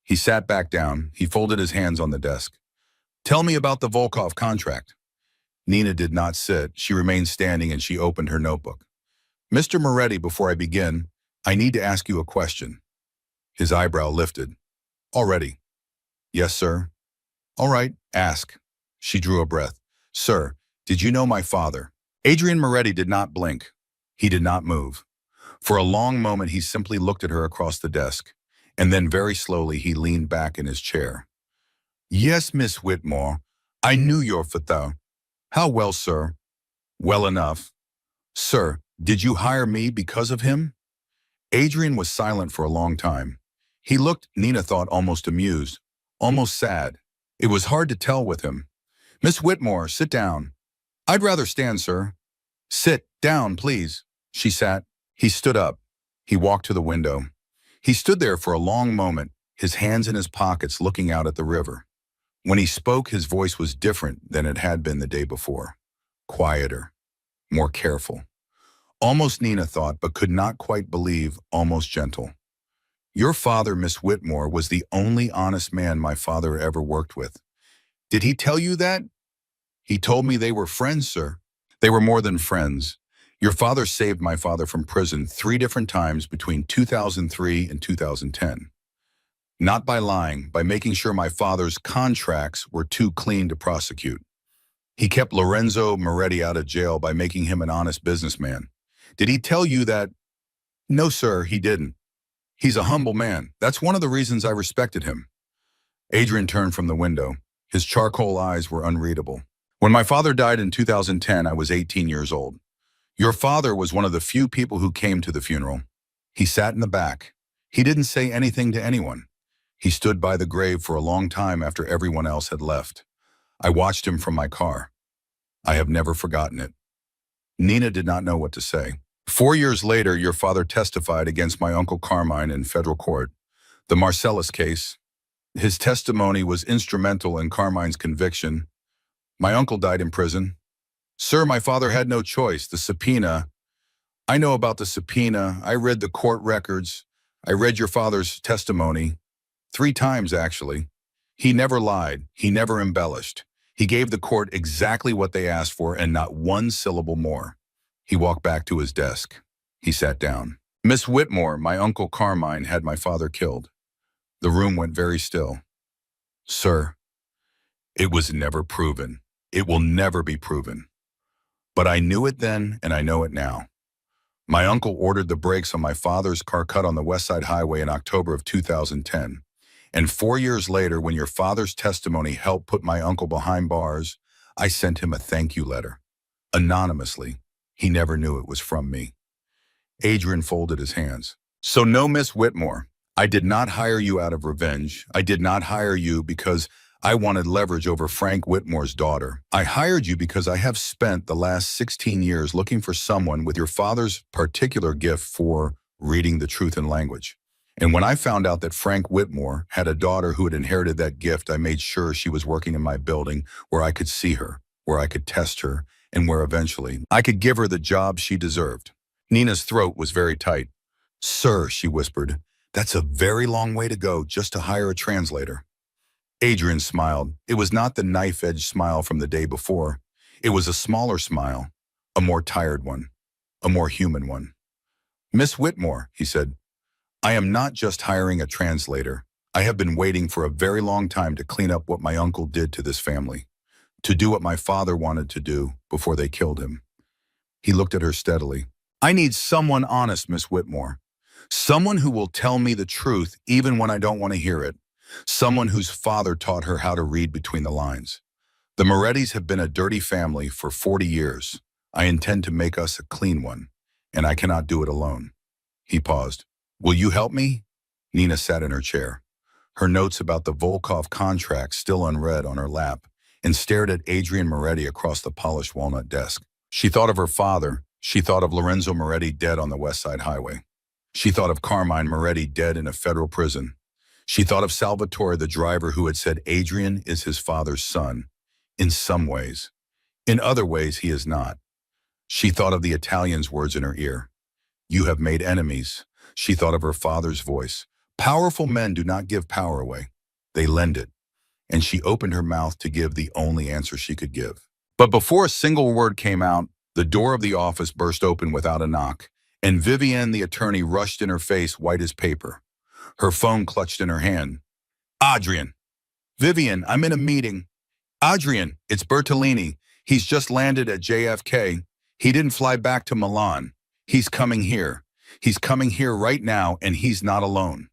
He sat back down. He folded his hands on the desk. Tell me about the Volkov contract. Nina did not sit. She remained standing, and she opened her notebook. Mr. Moretti, before I begin, I need to ask you a question. His eyebrow lifted. Already. Yes, sir. All right, ask. She drew a breath. Sir, did you know my father? Adrian Moretti did not blink. He did not move. For a long moment, he simply looked at her across the desk, and then very slowly he leaned back in his chair. Yes, Miss Whitmore, I knew your father. How well, sir? Well enough. Sir, did you hire me because of him? Adrian was silent for a long time. He looked, Nina thought, almost amused, almost sad. It was hard to tell with him. Miss Whitmore, sit down. I'd rather stand, sir. Sit down, please. She sat. He stood up. He walked to the window. He stood there for a long moment, his hands in his pockets, looking out at the river. When he spoke, his voice was different than it had been the day before. Quieter, more careful. Almost, Nina thought, but could not quite believe, almost gentle. Your father, Miss Whitmore, was the only honest man my father ever worked with. Did he tell you that? He told me they were friends, sir. They were more than friends. Your father saved my father from prison 3 different times between 2003 and 2010. Not by lying, by making sure my father's contracts were too clean to prosecute. He kept Lorenzo Moretti out of jail by making him an honest businessman. Did he tell you that? No, sir, he didn't. He's a humble man. That's one of the reasons I respected him. Adrian turned from the window. His charcoal eyes were unreadable. When my father died in 2010, I was 18 years old. Your father was one of the few people who came to the funeral. He sat in the back. He didn't say anything to anyone. He stood by the grave for a long time after everyone else had left. I watched him from my car. I have never forgotten it. Nina did not know what to say. 4 years later, your father testified against my Uncle Carmine in federal court. The Marcellus case. His testimony was instrumental in Carmine's conviction. My uncle died in prison. Sir, my father had no choice. The subpoena. I know about the subpoena. I read the court records. I read your father's testimony. 3 times, actually. He never lied. He never embellished. He gave the court exactly what they asked for and not one syllable more. He walked back to his desk. He sat down. Miss Whitmore, my Uncle Carmine had my father killed. The room went very still. Sir, it was never proven. It will never be proven. But I knew it then and I know it now. My uncle ordered the brakes on my father's car cut on the West Side Highway in October of 2010. And 4 years later, when your father's testimony helped put my uncle behind bars, I sent him a thank you letter. Anonymously. He never knew it was from me. Adrian folded his hands. So no, Miss Whitmore, I did not hire you out of revenge. I did not hire you because I wanted leverage over Frank Whitmore's daughter. I hired you because I have spent the last 16 years looking for someone with your father's particular gift for reading the truth in language. And when I found out that Frank Whitmore had a daughter who had inherited that gift, I made sure she was working in my building where I could see her, where I could test her, and where eventually I could give her the job she deserved. Nina's throat was very tight. Sir, she whispered, that's a very long way to go just to hire a translator. Adrian smiled. It was not the knife-edged smile from the day before. It was a smaller smile, a more tired one, a more human one. Miss Whitmore, he said, I am not just hiring a translator. I have been waiting for a very long time to clean up what my uncle did to this family, to do what my father wanted to do before they killed him. He looked at her steadily. I need someone honest, Miss Whitmore. Someone who will tell me the truth even when I don't want to hear it. Someone whose father taught her how to read between the lines. The Morettis have been a dirty family for 40 years. I intend to make us a clean one, and I cannot do it alone. He paused. Will you help me? Nina sat in her chair, her notes about the Volkov contract still unread on her lap, and stared at Adrian Moretti across the polished walnut desk. She thought of her father. She thought of Lorenzo Moretti dead on the West Side Highway. She thought of Carmine Moretti dead in a federal prison. She thought of Salvatore, the driver who had said Adrian is his father's son. In some ways. In other ways, he is not. She thought of the Italian's words in her ear. You have made enemies. She thought of her father's voice. Powerful men do not give power away. They lend it. And she opened her mouth to give the only answer she could give. But before a single word came out, the door of the office burst open without a knock, and Vivienne, the attorney, rushed in her face, white as paper. Her phone clutched in her hand. Adrian. Vivienne, I'm in a meeting. Adrian, it's Bertolini. He's just landed at JFK. He didn't fly back to Milan. He's coming here. He's coming here right now, and he's not alone.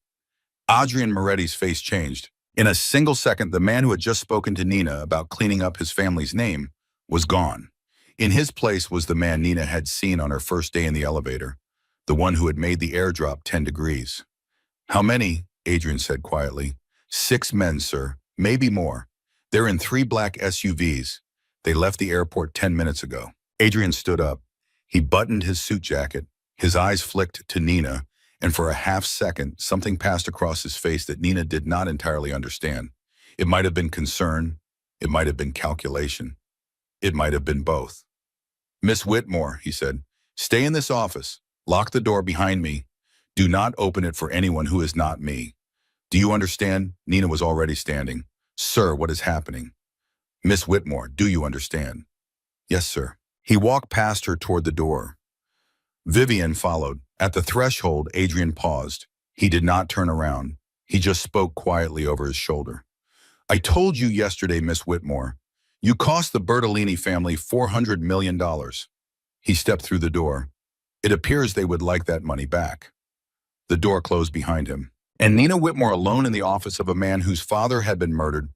Adrian Moretti's face changed. In a single second, the man who had just spoken to Nina about cleaning up his family's name was gone. In his place was the man Nina had seen on her first day in the elevator, the one who had made the airdrop 10 degrees. How many? Adrian said quietly. 6 men, sir. Maybe more. They're in 3 black SUVs. They left the airport 10 minutes ago. Adrian stood up. He buttoned his suit jacket. His eyes flicked to Nina, and for a half second, something passed across his face that Nina did not entirely understand. It might have been concern. It might have been calculation. It might have been both. Miss Whitmore, he said, stay in this office. Lock the door behind me. Do not open it for anyone who is not me. Do you understand? Nina was already standing. Sir, what is happening? Miss Whitmore, do you understand? Yes, sir. He walked past her toward the door. Vivienne followed. At the threshold, Adrian paused. He did not turn around. He just spoke quietly over his shoulder. I told you yesterday, Miss Whitmore, you cost the Bertolini family $400 million. He stepped through the door. It appears they would like that money back. The door closed behind him, and Nina Whitmore, alone in the office of a man whose father had been murdered,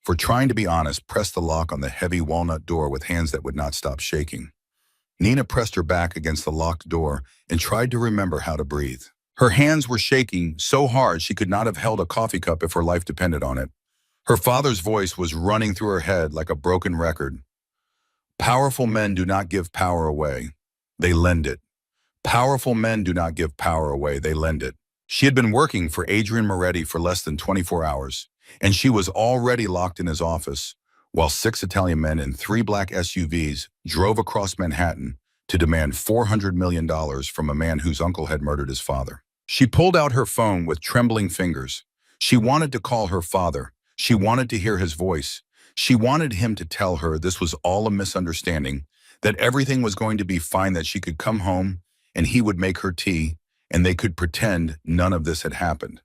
for trying to be honest, pressed the lock on the heavy walnut door with hands that would not stop shaking. Nina pressed her back against the locked door and tried to remember how to breathe. Her hands were shaking so hard she could not have held a coffee cup if her life depended on it. Her father's voice was running through her head like a broken record. Powerful men do not give power away. They lend it. Powerful men do not give power away. They lend it. She had been working for Adrian Moretti for less than 24 hours, and she was already locked in his office, while 6 Italian men in 3 black SUVs drove across Manhattan to demand $400 million from a man whose uncle had murdered his father. She pulled out her phone with trembling fingers. She wanted to call her father. She wanted to hear his voice. She wanted him to tell her this was all a misunderstanding, that everything was going to be fine, that she could come home and he would make her tea and they could pretend none of this had happened.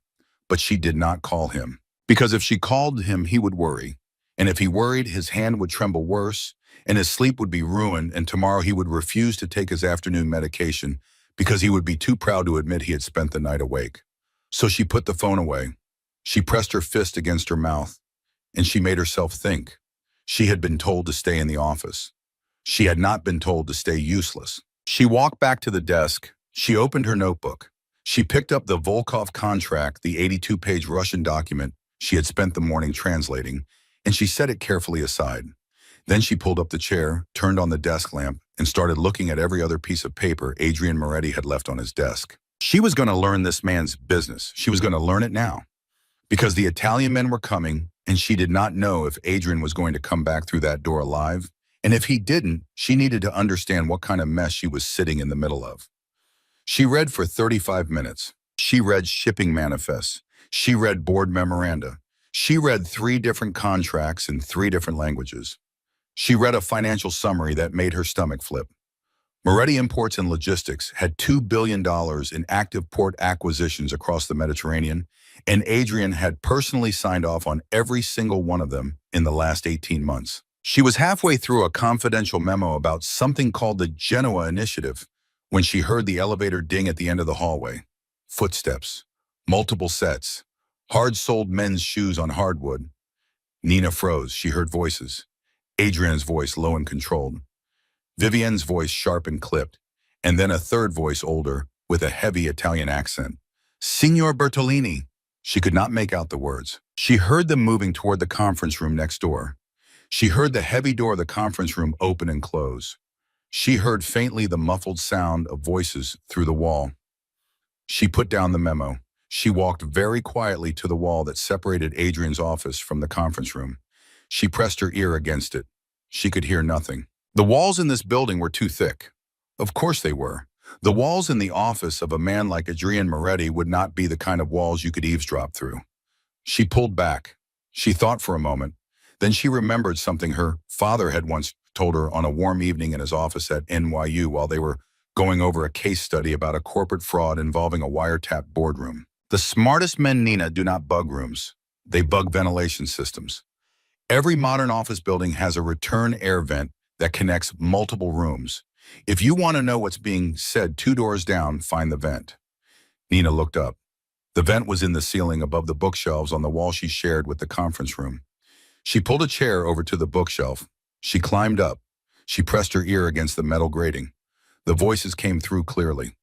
But she did not call him. Because if she called him, he would worry. And if he worried, his hand would tremble worse, and his sleep would be ruined, and tomorrow he would refuse to take his afternoon medication because he would be too proud to admit he had spent the night awake. So she put the phone away. She pressed her fist against her mouth, and she made herself think. She had been told to stay in the office. She had not been told to stay useless. She walked back to the desk. She opened her notebook. She picked up the Volkov contract, the 82-page Russian document she had spent the morning translating, and she set it carefully aside. Then she pulled up the chair, turned on the desk lamp, and started looking at every other piece of paper Adrian Moretti had left on his desk. She was going to learn this man's business. She was going to learn it now. Because the Italian men were coming, and she did not know if Adrian was going to come back through that door alive. And if he didn't, she needed to understand what kind of mess she was sitting in the middle of. She read for 35 minutes. She read shipping manifests. She read board memoranda. She read 3 different contracts in 3 different languages. She read a financial summary that made her stomach flip. Moretti Imports and Logistics had $2 billion in active port acquisitions across the Mediterranean, and Adrian had personally signed off on every single one of them in the last 18 months. She was halfway through a confidential memo about something called the Genoa Initiative when she heard the elevator ding at the end of the hallway. Footsteps, multiple sets, hard-soled men's shoes on hardwood. Nina froze. She heard voices. Adrian's voice, low and controlled. Vivienne's voice, sharp and clipped. And then a third voice, older, with a heavy Italian accent. Signor Bertolini. She could not make out the words. She heard them moving toward the conference room next door. She heard the heavy door of the conference room open and close. She heard faintly the muffled sound of voices through the wall. She put down the memo. She walked very quietly to the wall that separated Adrian's office from the conference room. She pressed her ear against it. She could hear nothing. The walls in this building were too thick. Of course they were. The walls in the office of a man like Adrian Moretti would not be the kind of walls you could eavesdrop through. She pulled back. She thought for a moment. Then she remembered something her father had once told her on a warm evening in his office at NYU while they were going over a case study about a corporate fraud involving a wiretap boardroom. The smartest men, Nina, do not bug rooms. They bug ventilation systems. Every modern office building has a return air vent that connects multiple rooms. If you want to know what's being said 2 doors down, find the vent. Nina looked up. The vent was in the ceiling above the bookshelves on the wall she shared with the conference room. She pulled a chair over to the bookshelf. She climbed up. She pressed her ear against the metal grating. The voices came through clearly.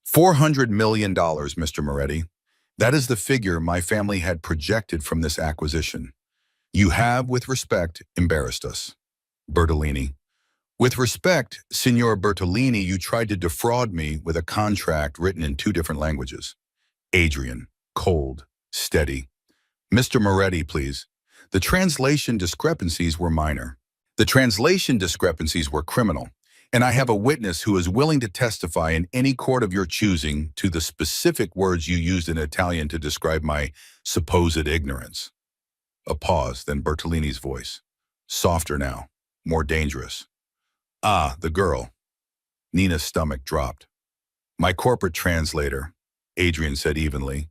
$400 million, Mr. Moretti. That is the figure my family had projected from this acquisition. You have, with respect, embarrassed us. Bertolini. With respect, Signor Bertolini, you tried to defraud me with a contract written in 2 different languages. Adrian. Cold. Steady. Mr. Moretti, please. The translation discrepancies were minor. The translation discrepancies were criminal, and I have a witness who is willing to testify in any court of your choosing to the specific words you used in Italian to describe my supposed ignorance. A pause, then Bertolini's voice. Softer now, more dangerous. Ah, the girl. Nina's stomach dropped. My corporate translator, Adrian said evenly.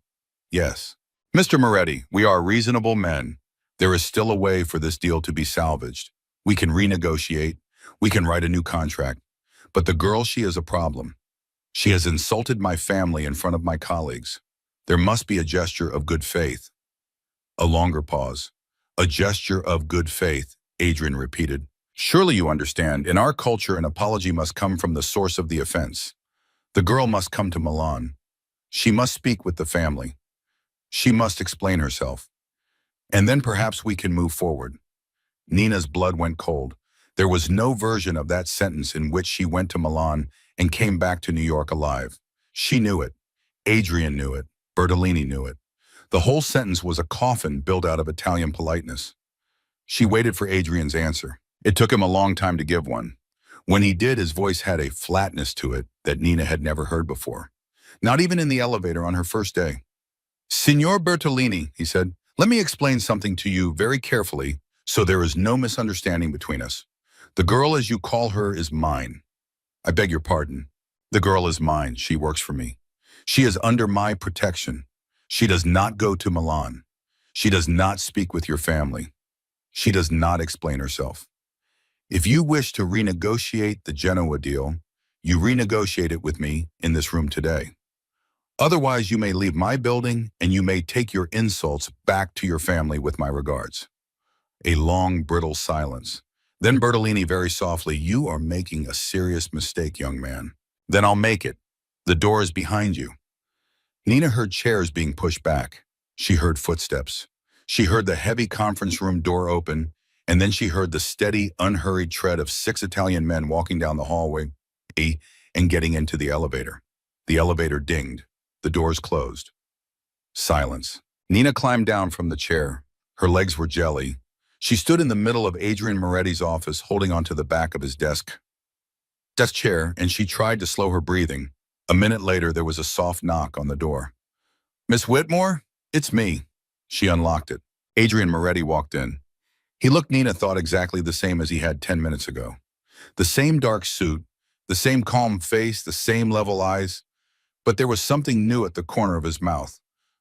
Yes. Mr. Moretti, we are reasonable men. There is still a way for this deal to be salvaged. We can renegotiate. We can write a new contract. But the girl, she is a problem. She has insulted my family in front of my colleagues. There must be a gesture of good faith. A longer pause. A gesture of good faith, Adrian repeated. Surely you understand, in our culture an apology must come from the source of the offense. The girl must come to Milan. She must speak with the family. She must explain herself. And then perhaps we can move forward. Nina's blood went cold. There was no version of that sentence in which she went to Milan and came back to New York alive. She knew it. Adrian knew it. Bertolini knew it. The whole sentence was a coffin built out of Italian politeness. She waited for Adrian's answer. It took him a long time to give one. When he did, his voice had a flatness to it that Nina had never heard before. Not even in the elevator on her first day. Signor Bertolini, he said, let me explain something to you very carefully so there is no misunderstanding between us. The girl, as you call her, is mine. I beg your pardon. The girl is mine. She works for me. She is under my protection. She does not go to Milan. She does not speak with your family. She does not explain herself. If you wish to renegotiate the Genoa deal, you renegotiate it with me in this room today. Otherwise, you may leave my building and you may take your insults back to your family with my regards. A long, brittle silence. Then Bertolini very softly, you are making a serious mistake, young man. Then I'll make it. The door is behind you. Nina heard chairs being pushed back. She heard footsteps. She heard the heavy conference room door open, and then she heard the steady, unhurried tread of 6 Italian men walking down the hallway and getting into the elevator. The elevator dinged. The doors closed. Silence. Nina climbed down from the chair. Her legs were jelly. She stood in the middle of Adrian Moretti's office, holding onto the back of his desk chair, and she tried to slow her breathing. A minute later, there was a soft knock on the door. Miss Whitmore? It's me. She unlocked it. Adrian Moretti walked in. He looked, Nina thought, exactly the same as he had 10 minutes ago. The same dark suit, the same calm face, the same level eyes, but there was something new at the corner of his mouth.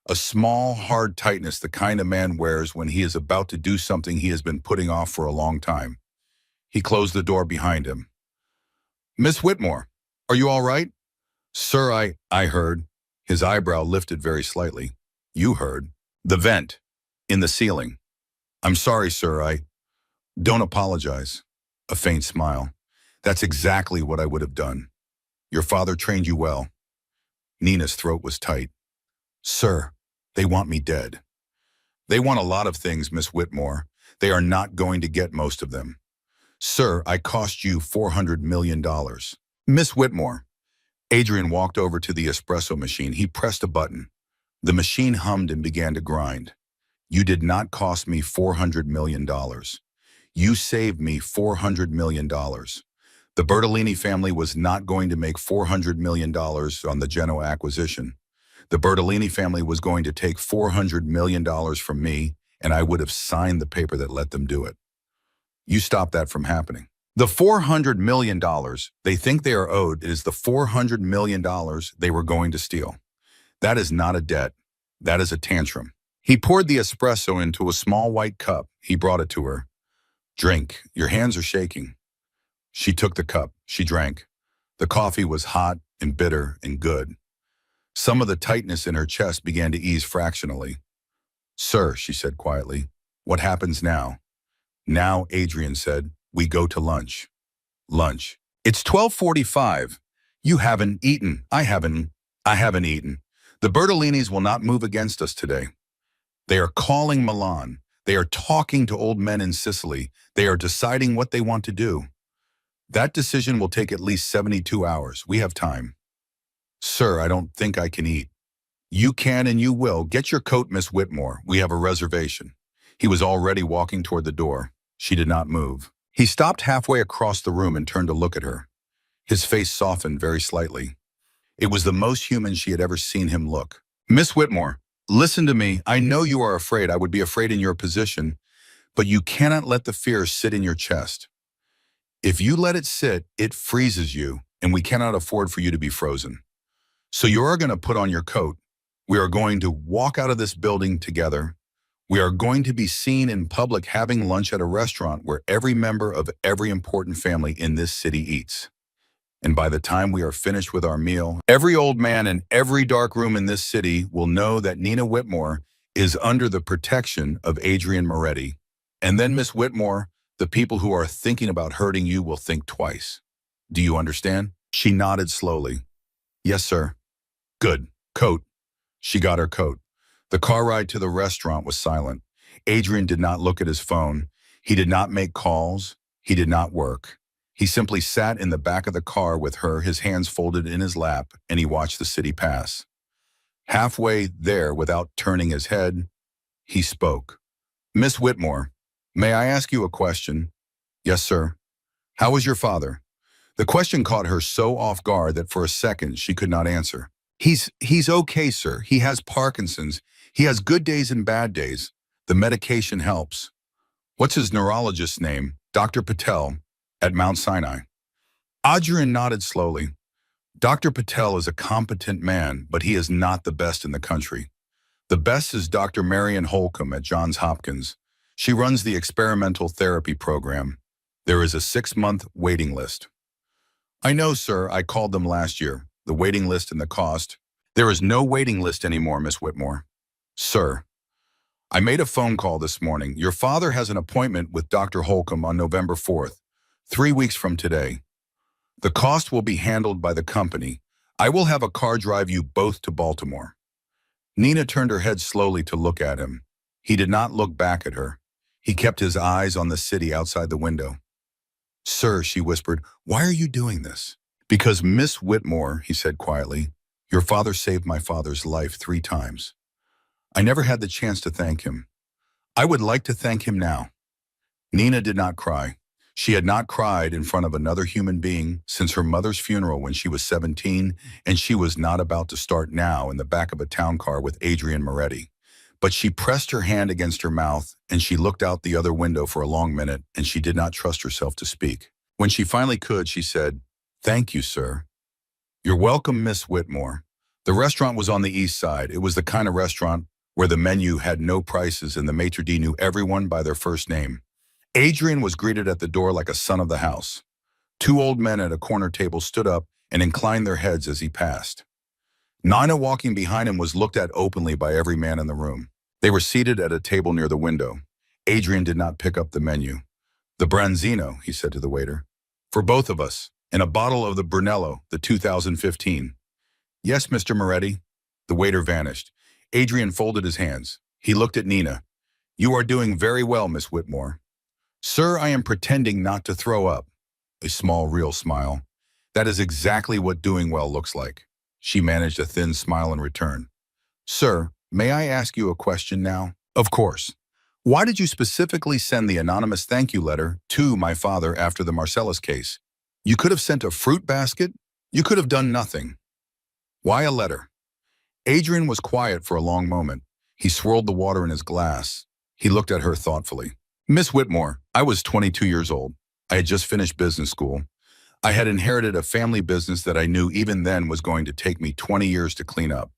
A small, hard tightness, the kind a man wears when he is about to do something he has been putting off for a long time. He closed the door behind him. Miss Whitmore, are you all right? Sir, I heard. His eyebrow lifted very slightly. You heard. The vent. In the ceiling. I'm sorry, sir, Don't apologize. A faint smile. That's exactly what I would have done. Your father trained you well. Nina's throat was tight. Sir, they want me dead. They want a lot of things, Miss Whitmore. They are not going to get most of them. Sir, I cost you $400 million. Miss Whitmore. Adrian walked over to the espresso machine. He pressed a button. The machine hummed and began to grind. You did not cost me $400 million. You saved me $400 million. The Bertolini family was not going to make $400 million on the Genoa acquisition. The Bertolini family was going to take $400 million from me, and I would have signed the paper that let them do it. You stopped that from happening. The $400 million they think they are owed is the $400 million they were going to steal. That is not a debt. That is a tantrum. He poured the espresso into a small white cup. He brought it to her. Drink. Your hands are shaking. She took the cup. She drank. The coffee was hot and bitter and good. Some of the tightness in her chest began to ease fractionally. Sir, she said quietly, what happens now? Now, Adrian said, we go to lunch. Lunch. It's 12:45. You haven't eaten. I haven't eaten. The Bertolinis will not move against us today. They are calling Milan. They are talking to old men in Sicily. They are deciding what they want to do. That decision will take at least 72 hours. We have time. Sir, I don't think I can eat. You can and you will. Get your coat, Miss Whitmore. We have a reservation. He was already walking toward the door. She did not move. He stopped halfway across the room and turned to look at her. His face softened very slightly. It was the most human she had ever seen him look. Miss Whitmore, listen to me. I know you are afraid. I would be afraid in your position, but you cannot let the fear sit in your chest. If you let it sit, it freezes you, and we cannot afford for you to be frozen. So you are going to put on your coat. We are going to walk out of this building together. We are going to be seen in public having lunch at a restaurant where every member of every important family in this city eats. And by the time we are finished with our meal, every old man in every dark room in this city will know that Nina Whitmore is under the protection of Adrian Moretti. And then, Miss Whitmore, the people who are thinking about hurting you will think twice. Do you understand? She nodded slowly. Yes, sir. Good. Coat. She got her coat. The car ride to the restaurant was silent. Adrian did not look at his phone. He did not make calls. He did not work. He simply sat in the back of the car with her, his hands folded in his lap, and he watched the city pass. Halfway there, without turning his head, he spoke. Miss Whitmore, may I ask you a question? Yes, sir. How is your father? The question caught her so off guard that for a second she could not answer. He's okay, sir. He has Parkinson's. He has good days and bad days. The medication helps. What's his neurologist's name? Dr. Patel at Mount Sinai. Adrian nodded slowly. Dr. Patel is a competent man, but he is not the best in the country. The best is Dr. Marian Holcomb at Johns Hopkins. She runs the experimental therapy program. There is a 6-month waiting list. I know, sir. I called them last year. The waiting list and the cost. There is no waiting list anymore, Miss Whitmore. Sir, I made a phone call this morning. Your father has an appointment with Dr. Holcomb on November 4th, 3 weeks from today. The cost will be handled by the company. I will have a car drive you both to Baltimore. Nina turned her head slowly to look at him. He did not look back at her. He kept his eyes on the city outside the window. Sir, she whispered, why are you doing this? Because Miss Whitmore, he said quietly, your father saved my father's life 3 times. I never had the chance to thank him. I would like to thank him now. Nina did not cry. She had not cried in front of another human being since her mother's funeral when she was 17, and she was not about to start now in the back of a town car with Adrian Moretti. But she pressed her hand against her mouth, and she looked out the other window for a long minute, and she did not trust herself to speak. When she finally could, she said, thank you, sir. You're welcome, Miss Whitmore. The restaurant was on the east side. It was the kind of restaurant where the menu had no prices and the maitre d' knew everyone by their first name. Adrian was greeted at the door like a son of the house. 2 old men at a corner table stood up and inclined their heads as he passed. Nina, walking behind him, was looked at openly by every man in the room. They were seated at a table near the window. Adrian did not pick up the menu. The Branzino, he said to the waiter. For both of us, and a bottle of the Brunello, the 2015. Yes, Mr. Moretti. The waiter vanished. Adrian folded his hands. He looked at Nina. You are doing very well, Miss Whitmore. Sir, I am pretending not to throw up. A small, real smile. That is exactly what doing well looks like. She managed a thin smile in return. Sir, may I ask you a question now? Of course. Why did you specifically send the anonymous thank you letter to my father after the Marcellus case? You could have sent a fruit basket. You could have done nothing. Why a letter? Adrian was quiet for a long moment. He swirled the water in his glass. He looked at her thoughtfully. Miss Whitmore, I was 22 years old. I had just finished business school. I had inherited a family business that I knew even then was going to take me 20 years to clean up.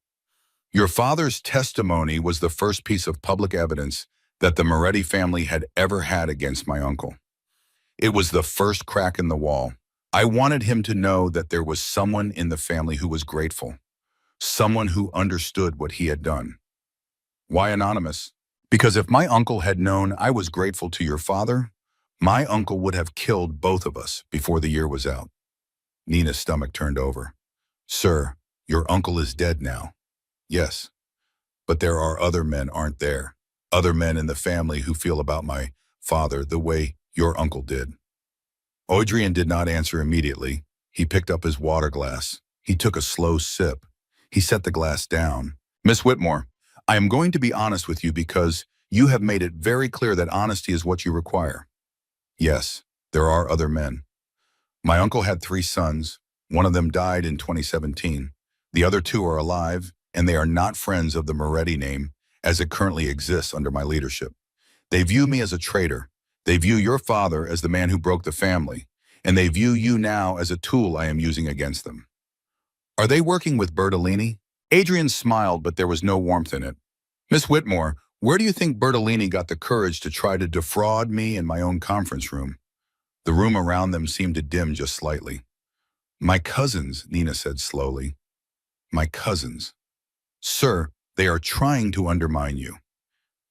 Your father's testimony was the first piece of public evidence that the Moretti family had ever had against my uncle. It was the first crack in the wall. I wanted him to know that there was someone in the family who was grateful, someone who understood what he had done. Why anonymous? Because if my uncle had known I was grateful to your father, my uncle would have killed both of us before the year was out. Nina's stomach turned over. Sir, your uncle is dead now. Yes, but there are other men, aren't there? Other men in the family who feel about my father the way your uncle did. Adrian did not answer immediately. He picked up his water glass. He took a slow sip. He set the glass down. Miss Whitmore, I am going to be honest with you because you have made it very clear that honesty is what you require. Yes, there are other men. My uncle had 3 sons. One of them died in 2017. The other 2 are alive, and they are not friends of the Moretti name as it currently exists under my leadership. They view me as a traitor. They view your father as the man who broke the family, and they view you now as a tool I am using against them. Are they working with Bertolini? Adrian smiled, but there was no warmth in it. Miss Whitmore, where do you think Bertolini got the courage to try to defraud me in my own conference room? The room around them seemed to dim just slightly. My cousins, Nina said slowly. My cousins. Sir, they are trying to undermine you.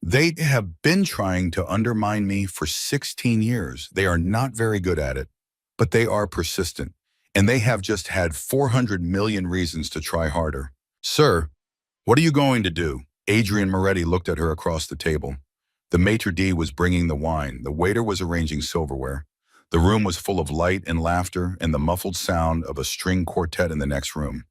They have been trying to undermine me for 16 years. They are not very good at it, but they are persistent, and they have just had 400 million reasons to try harder. Sir, what are you going to do? Adrian Moretti looked at her across the table. The maitre d' was bringing the wine. The waiter was arranging silverware. The room was full of light and laughter and the muffled sound of a string quartet in the next room.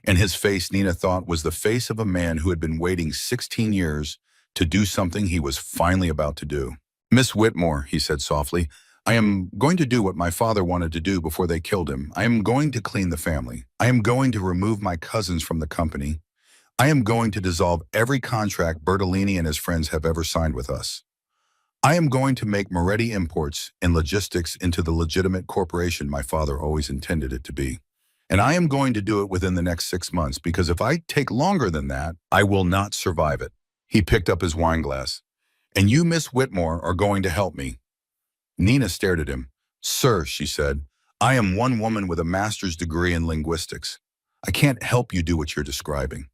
And his face, Nina thought, was the face of a man who had been waiting 16 years to do something he was finally about to do. Miss Whitmore, he said softly, I am going to do what my father wanted to do before they killed him. I am going to clean the family. I am going to remove my cousins from the company. I am going to dissolve every contract Bertolini and his friends have ever signed with us. I am going to make Moretti Imports and Logistics into the legitimate corporation my father always intended it to be. And I am going to do it within the next 6 months because if I take longer than that, I will not survive it. He picked up his wine glass. And you, Miss Whitmore, are going to help me. Nina stared at him. Sir, she said, I am one woman with a master's degree in linguistics. I can't help you do what you're describing.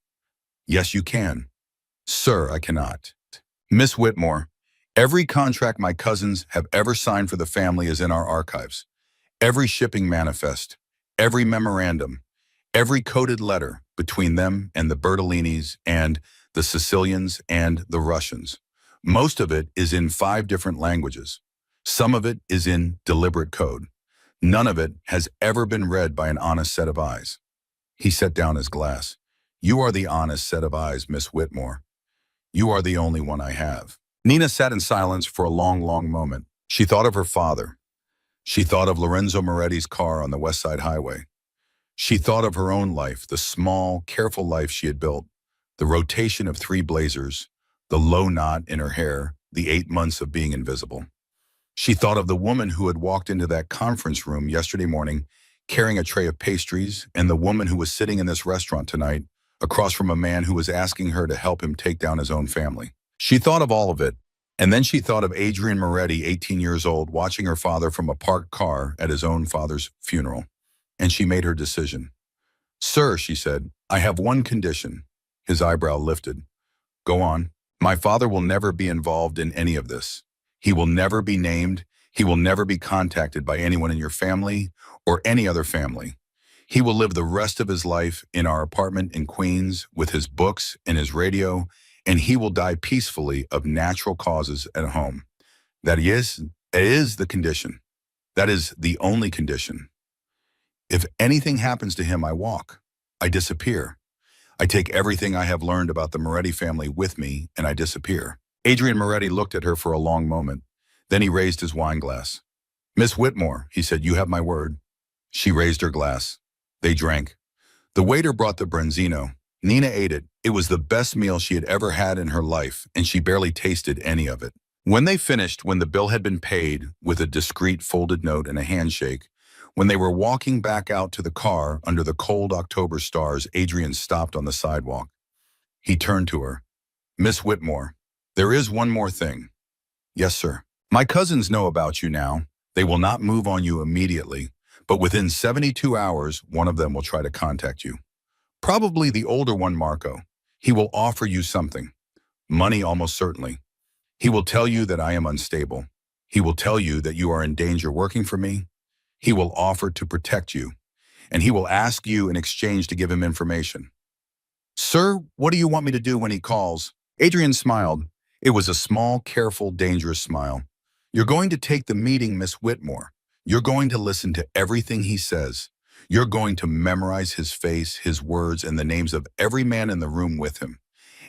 Yes, you can. Sir, I cannot. Miss Whitmore, every contract my cousins have ever signed for the family is in our archives. Every shipping manifest, every memorandum, every coded letter between them and the Bertolinis and the Sicilians and the Russians. Most of it is in 5 different languages. Some of it is in deliberate code. None of it has ever been read by an honest set of eyes. He set down his glass. You are the honest set of eyes, Miss Whitmore. You are the only one I have. Nina sat in silence for a long, long moment. She thought of her father. She thought of Lorenzo Moretti's car on the West Side Highway. She thought of her own life, the small, careful life she had built, the rotation of 3 blazers, the low knot in her hair, the 8 months of being invisible. She thought of the woman who had walked into that conference room yesterday morning carrying a tray of pastries and the woman who was sitting in this restaurant tonight across from a man who was asking her to help him take down his own family. She thought of all of it, and then she thought of Adrian Moretti, 18 years old, watching her father from a parked car at his own father's funeral. And she made her decision. Sir, she said, I have one condition. His eyebrow lifted. Go on. My father will never be involved in any of this. He will never be named. He will never be contacted by anyone in your family or any other family. He will live the rest of his life in our apartment in Queens with his books and his radio, and he will die peacefully of natural causes at home. That is the condition. That is the only condition. If anything happens to him, I walk. I disappear. I take everything I have learned about the Moretti family with me, and I disappear. Adrian Moretti looked at her for a long moment. Then he raised his wine glass. Miss Whitmore, he said, you have my word. She raised her glass. They drank. The waiter brought the branzino. Nina ate it. It was the best meal she had ever had in her life, and she barely tasted any of it. When they finished, when the bill had been paid, with a discreet folded note and a handshake, when they were walking back out to the car under the cold October stars, Adrian stopped on the sidewalk. He turned to her. Miss Whitmore, there is one more thing. Yes, sir. My cousins know about you now. They will not move on you immediately, but within 72 hours, one of them will try to contact you. Probably the older one, Marco. He will offer you something. Money, almost certainly. He will tell you that I am unstable. He will tell you that you are in danger working for me. He will offer to protect you, and he will ask you in exchange to give him information. Sir, what do you want me to do when he calls? Adrian smiled. It was a small, careful, dangerous smile. You're going to take the meeting, Miss Whitmore. You're going to listen to everything he says. You're going to memorize his face, his words, and the names of every man in the room with him.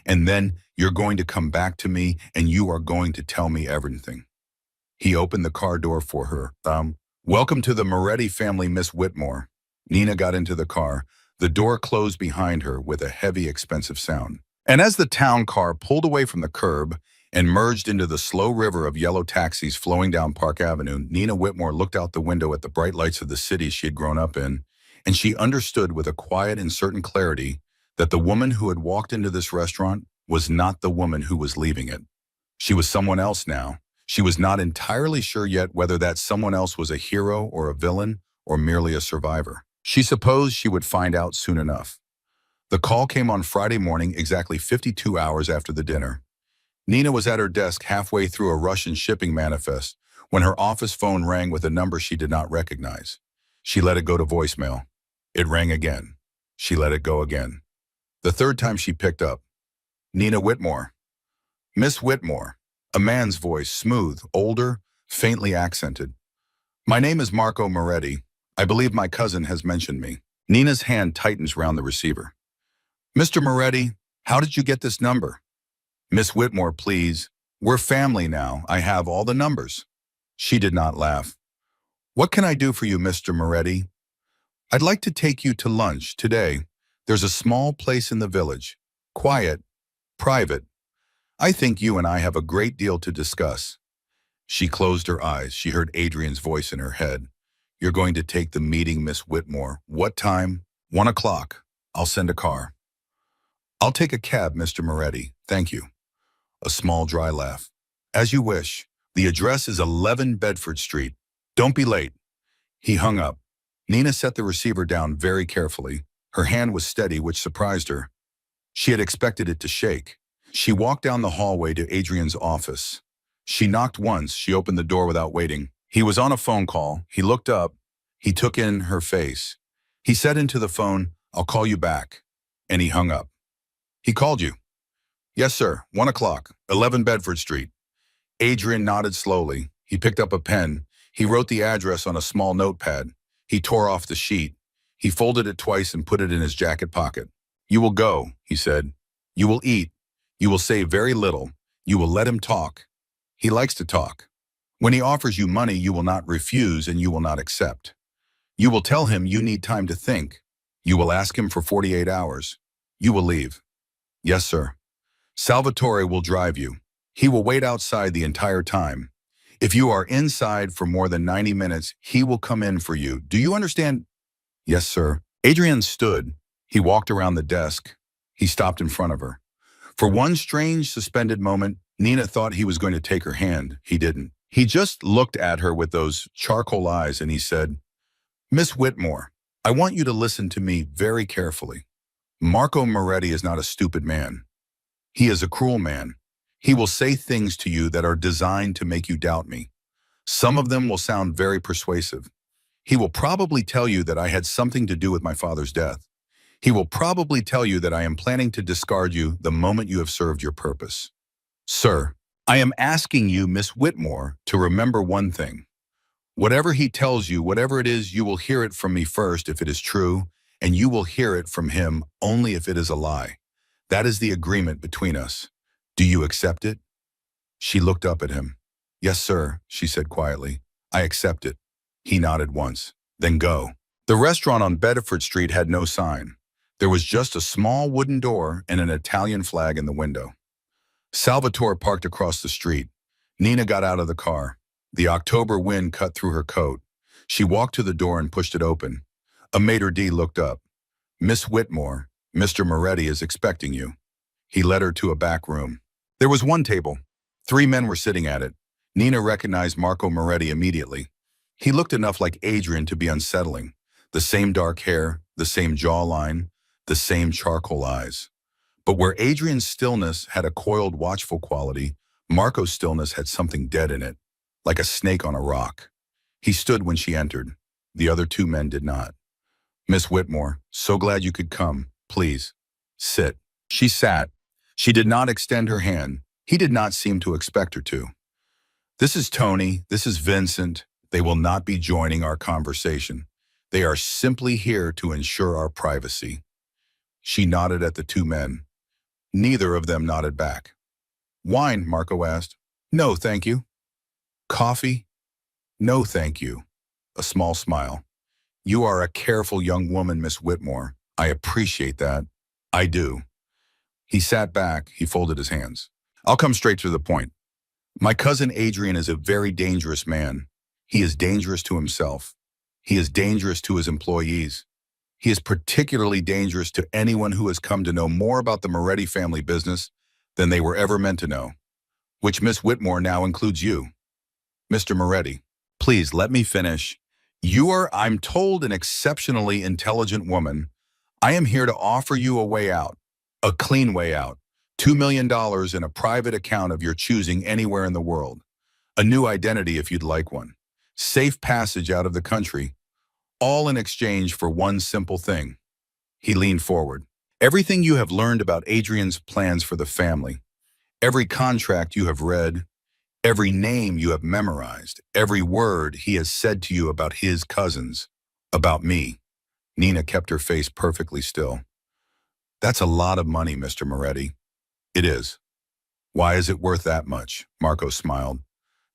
And then you're going to come back to me, and you are going to tell me everything. He opened the car door for her. Welcome to the Moretti family, Miss Whitmore. Nina got into the car. The door closed behind her with a heavy, expensive sound. And as the town car pulled away from the curb and merged into the slow river of yellow taxis flowing down Park Avenue, Nina Whitmore looked out the window at the bright lights of the city she had grown up in, and she understood with a quiet and certain clarity that the woman who had walked into this restaurant was not the woman who was leaving it. She was someone else now. She was not entirely sure yet whether that someone else was a hero or a villain or merely a survivor. She supposed she would find out soon enough. The call came on Friday morning, exactly 52 hours after the dinner. Nina was at her desk halfway through a Russian shipping manifest when her office phone rang with a number she did not recognize. She let it go to voicemail. It rang again. She let it go again. The third time she picked up. Nina Whitmore. Miss Whitmore. A man's voice, smooth, older, faintly accented. My name is Marco Moretti. I believe my cousin has mentioned me. Nina's hand tightens round the receiver. Mr. Moretti, how did you get this number? Miss Whitmore, please. We're family now. I have all the numbers. She did not laugh. What can I do for you, Mr. Moretti? I'd like to take you to lunch today. There's a small place in the village. Quiet, private. I think you and I have a great deal to discuss. She closed her eyes. She heard Adrian's voice in her head. You're going to take the meeting, Miss Whitmore. What time? 1 o'clock. I'll send a car. I'll take a cab, Mr. Moretti. Thank you. A small dry laugh. As you wish. The address is 11 Bedford Street. Don't be late. He hung up. Nina set the receiver down very carefully. Her hand was steady, which surprised her. She had expected it to shake. She walked down the hallway to Adrian's office. She knocked once. She opened the door without waiting. He was on a phone call. He looked up. He took in her face. He said into the phone, I'll call you back. And he hung up. He called you. Yes, sir. 1 o'clock, 11 Bedford Street. Adrian nodded slowly. He picked up a pen. He wrote the address on a small notepad. He tore off the sheet. He folded it twice and put it in his jacket pocket. You will go, he said. You will eat. You will say very little. You will let him talk. He likes to talk. When he offers you money, you will not refuse and you will not accept. You will tell him you need time to think. You will ask him for 48 hours. You will leave. Yes, sir. Salvatore will drive you. He will wait outside the entire time. If you are inside for more than 90 minutes, he will come in for you. Do you understand? Yes, sir. Adrian stood. He walked around the desk. He stopped in front of her. For one strange, suspended moment, Nina thought he was going to take her hand. He didn't. He just looked at her with those charcoal eyes and he said, Miss Whitmore, I want you to listen to me very carefully. Marco Moretti is not a stupid man. He is a cruel man. He will say things to you that are designed to make you doubt me. Some of them will sound very persuasive. He will probably tell you that I had something to do with my father's death. He will probably tell you that I am planning to discard you the moment you have served your purpose. Sir, I am asking you, Miss Whitmore, to remember one thing. Whatever he tells you, whatever it is, you will hear it from me first if it is true, and you will hear it from him only if it is a lie. That is the agreement between us. Do you accept it? She looked up at him. Yes, sir, she said quietly. I accept it. He nodded once. Then go. The restaurant on Bedford Street had no sign. There was just a small wooden door and an Italian flag in the window. Salvatore parked across the street. Nina got out of the car. The October wind cut through her coat. She walked to the door and pushed it open. A maitre d' looked up. Miss Whitmore, Mr. Moretti is expecting you. He led her to a back room. There was one table. 3 men were sitting at it. Nina recognized Marco Moretti immediately. He looked enough like Adrian to be unsettling. The same dark hair, the same jawline, the same charcoal eyes. But where Adrian's stillness had a coiled, watchful quality, Marco's stillness had something dead in it, like a snake on a rock. He stood when she entered. The other 2 men did not. Miss Whitmore, so glad you could come. Please, sit. She sat. She did not extend her hand. He did not seem to expect her to. This is Tony. This is Vincent. They will not be joining our conversation. They are simply here to ensure our privacy. She nodded at the 2 men. Neither of them nodded back. Wine, Marco asked. No, thank you. Coffee? No, thank you. A small smile. You are a careful young woman, Miss Whitmore. I appreciate that. I do. He sat back. He folded his hands. I'll come straight to the point. My cousin Adrian is a very dangerous man. He is dangerous to himself. He is dangerous to his employees. He is particularly dangerous to anyone who has come to know more about the Moretti family business than they were ever meant to know, which Miss Whitmore now includes you. Mr. Moretti, please let me finish. You are, I'm told, an exceptionally intelligent woman. I am here to offer you a way out, a clean way out, $2 million in a private account of your choosing anywhere in the world, a new identity if you'd like one, safe passage out of the country, all in exchange for one simple thing. He leaned forward. Everything you have learned about Adrian's plans for the family, every contract you have read, every name you have memorized, every word he has said to you about his cousins, about me. Nina kept her face perfectly still. That's a lot of money, Mr. Moretti. It is. Why is it worth that much? Marco smiled.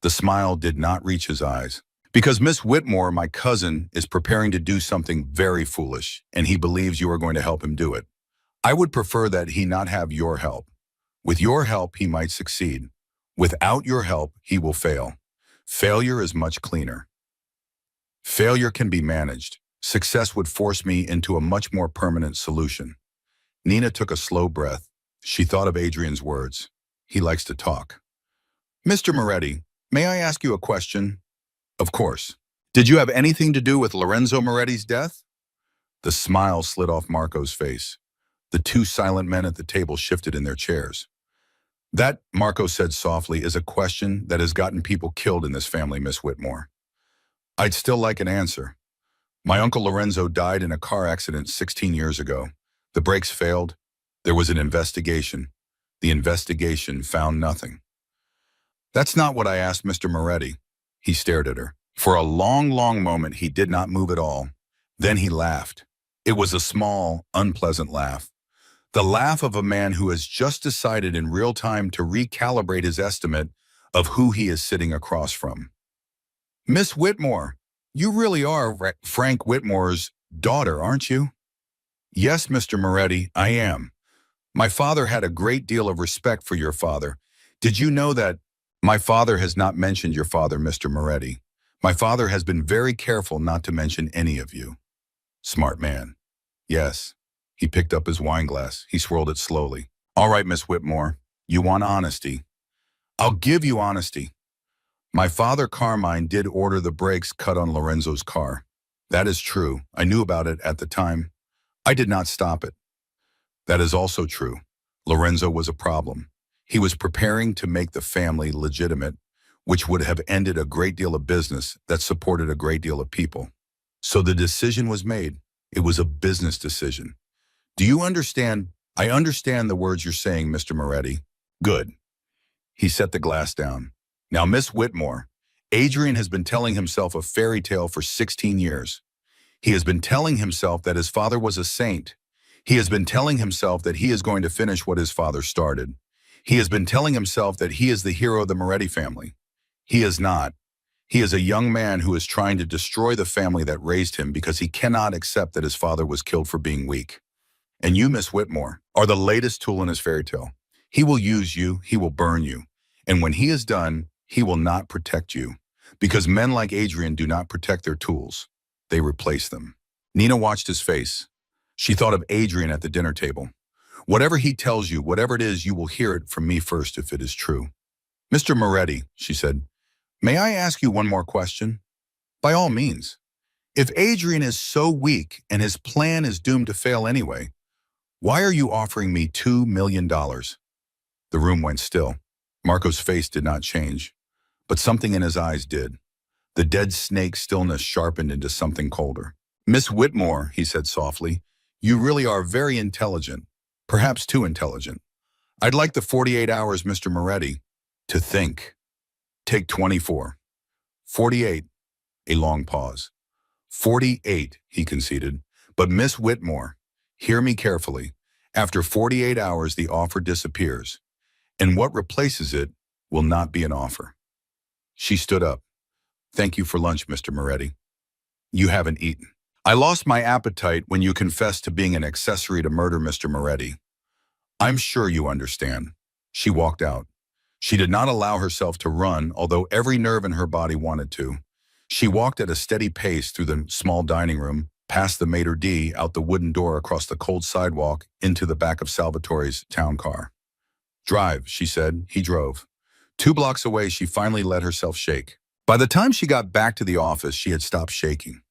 The smile did not reach his eyes. Because Miss Whitmore, my cousin, is preparing to do something very foolish, and he believes you are going to help him do it. I would prefer that he not have your help. With your help, he might succeed. Without your help, he will fail. Failure is much cleaner. Failure can be managed. Success would force me into a much more permanent solution. Nina took a slow breath. She thought of Adrian's words. He likes to talk. Mr. Moretti, may I ask you a question? Of course. Did you have anything to do with Lorenzo Moretti's death? The smile slid off Marco's face. The two silent men at the table shifted in their chairs. That, Marco said softly, is a question that has gotten people killed in this family, Miss Whitmore. I'd still like an answer. My uncle Lorenzo died in a car accident 16 years ago. The brakes failed. There was an investigation. The investigation found nothing. That's not what I asked Mr. Moretti. He stared at her. For a long, long moment, he did not move at all. Then he laughed. It was a small, unpleasant laugh. The laugh of a man who has just decided in real time to recalibrate his estimate of who he is sitting across from. Miss Whitmore, you really are Frank Whitmore's daughter, aren't you? Yes, Mr. Moretti, I am. My father had a great deal of respect for your father. Did you know that? My father has not mentioned your father, Mr. Moretti. My father has been very careful not to mention any of you. Smart man. Yes. He picked up his wine glass. He swirled it slowly. All right, Miss Whitmore, you want honesty. I'll give you honesty. My father, Carmine, did order the brakes cut on Lorenzo's car. That is true. I knew about it at the time. I did not stop it. That is also true. Lorenzo was a problem. He was preparing to make the family legitimate, which would have ended a great deal of business that supported a great deal of people. So the decision was made. It was a business decision. Do you understand? I understand the words you're saying, Mr. Moretti. Good. He set the glass down. Now, Miss Whitmore, Adrian has been telling himself a fairy tale for 16 years. He has been telling himself that his father was a saint. He has been telling himself that he is going to finish what his father started. He has been telling himself that he is the hero of the Moretti family. He is not. He is a young man who is trying to destroy the family that raised him because he cannot accept that his father was killed for being weak. And you, Miss Whitmore, are the latest tool in his fairy tale. He will use you, he will burn you. And when he is done, he will not protect you. Because men like Adrian do not protect their tools. They replace them. Nina watched his face. She thought of Adrian at the dinner table. Whatever he tells you, whatever it is, you will hear it from me first if it is true. Mr. Moretti, she said, may I ask you one more question? By all means. If Adrian is so weak and his plan is doomed to fail anyway, why are you offering me $2 million? The room went still. Marco's face did not change, but something in his eyes did. The dead snake stillness sharpened into something colder. Miss Whitmore, he said softly, you really are very intelligent, perhaps too intelligent. I'd like the 48 hours, Mr. Moretti, to think. Take 24. 48, a long pause. 48, he conceded. But Miss Whitmore, hear me carefully. After 48 hours, the offer disappears, and what replaces it will not be an offer. She stood up. Thank you for lunch, Mr. Moretti. You haven't eaten. I lost my appetite when you confessed to being an accessory to murder, Mr. Moretti. I'm sure you understand. She walked out. She did not allow herself to run, although every nerve in her body wanted to. She walked at a steady pace through the small dining room, past the maitre d', out the wooden door across the cold sidewalk, into the back of Salvatore's town car. Drive, she said. He drove. 2 blocks away, she finally let herself shake. By the time she got back to the office, she had stopped shaking.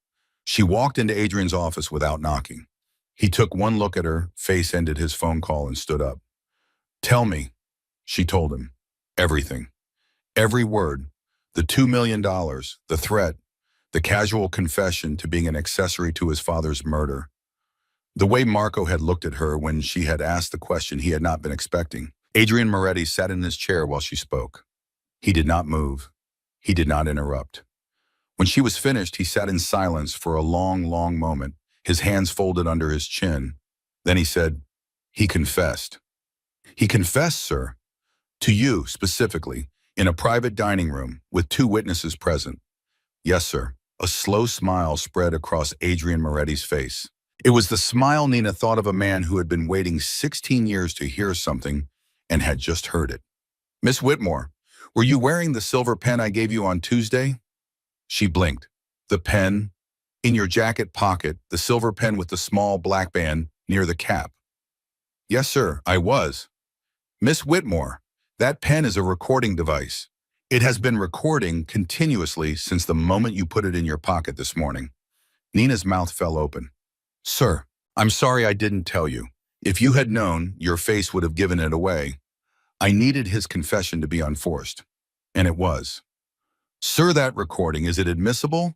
She walked into Adrian's office without knocking. He took one look at her, face ended his phone call, and stood up. Tell me, she told him. Everything. Every word. The $2 million, the threat, the casual confession to being an accessory to his father's murder. The way Marco had looked at her when she had asked the question he had not been expecting. Adrian Moretti sat in his chair while she spoke. He did not move. He did not interrupt. When she was finished, he sat in silence for a long, long moment, his hands folded under his chin. Then he said, he confessed. He confessed, sir. To you, specifically, in a private dining room, with 2 witnesses present. Yes, sir. A slow smile spread across Adrian Moretti's face. It was the smile Nina thought of a man who had been waiting 16 years to hear something and had just heard it. Miss Whitmore, were you wearing the silver pen I gave you on Tuesday? She blinked. The pen? In your jacket pocket, the silver pen with the small black band near the cap. Yes, sir, I was. Miss Whitmore, that pen is a recording device. It has been recording continuously since the moment you put it in your pocket this morning. Nina's mouth fell open. Sir, I'm sorry I didn't tell you. If you had known, your face would have given it away. I needed his confession to be unforced. And it was. Sir, that recording, is it admissible?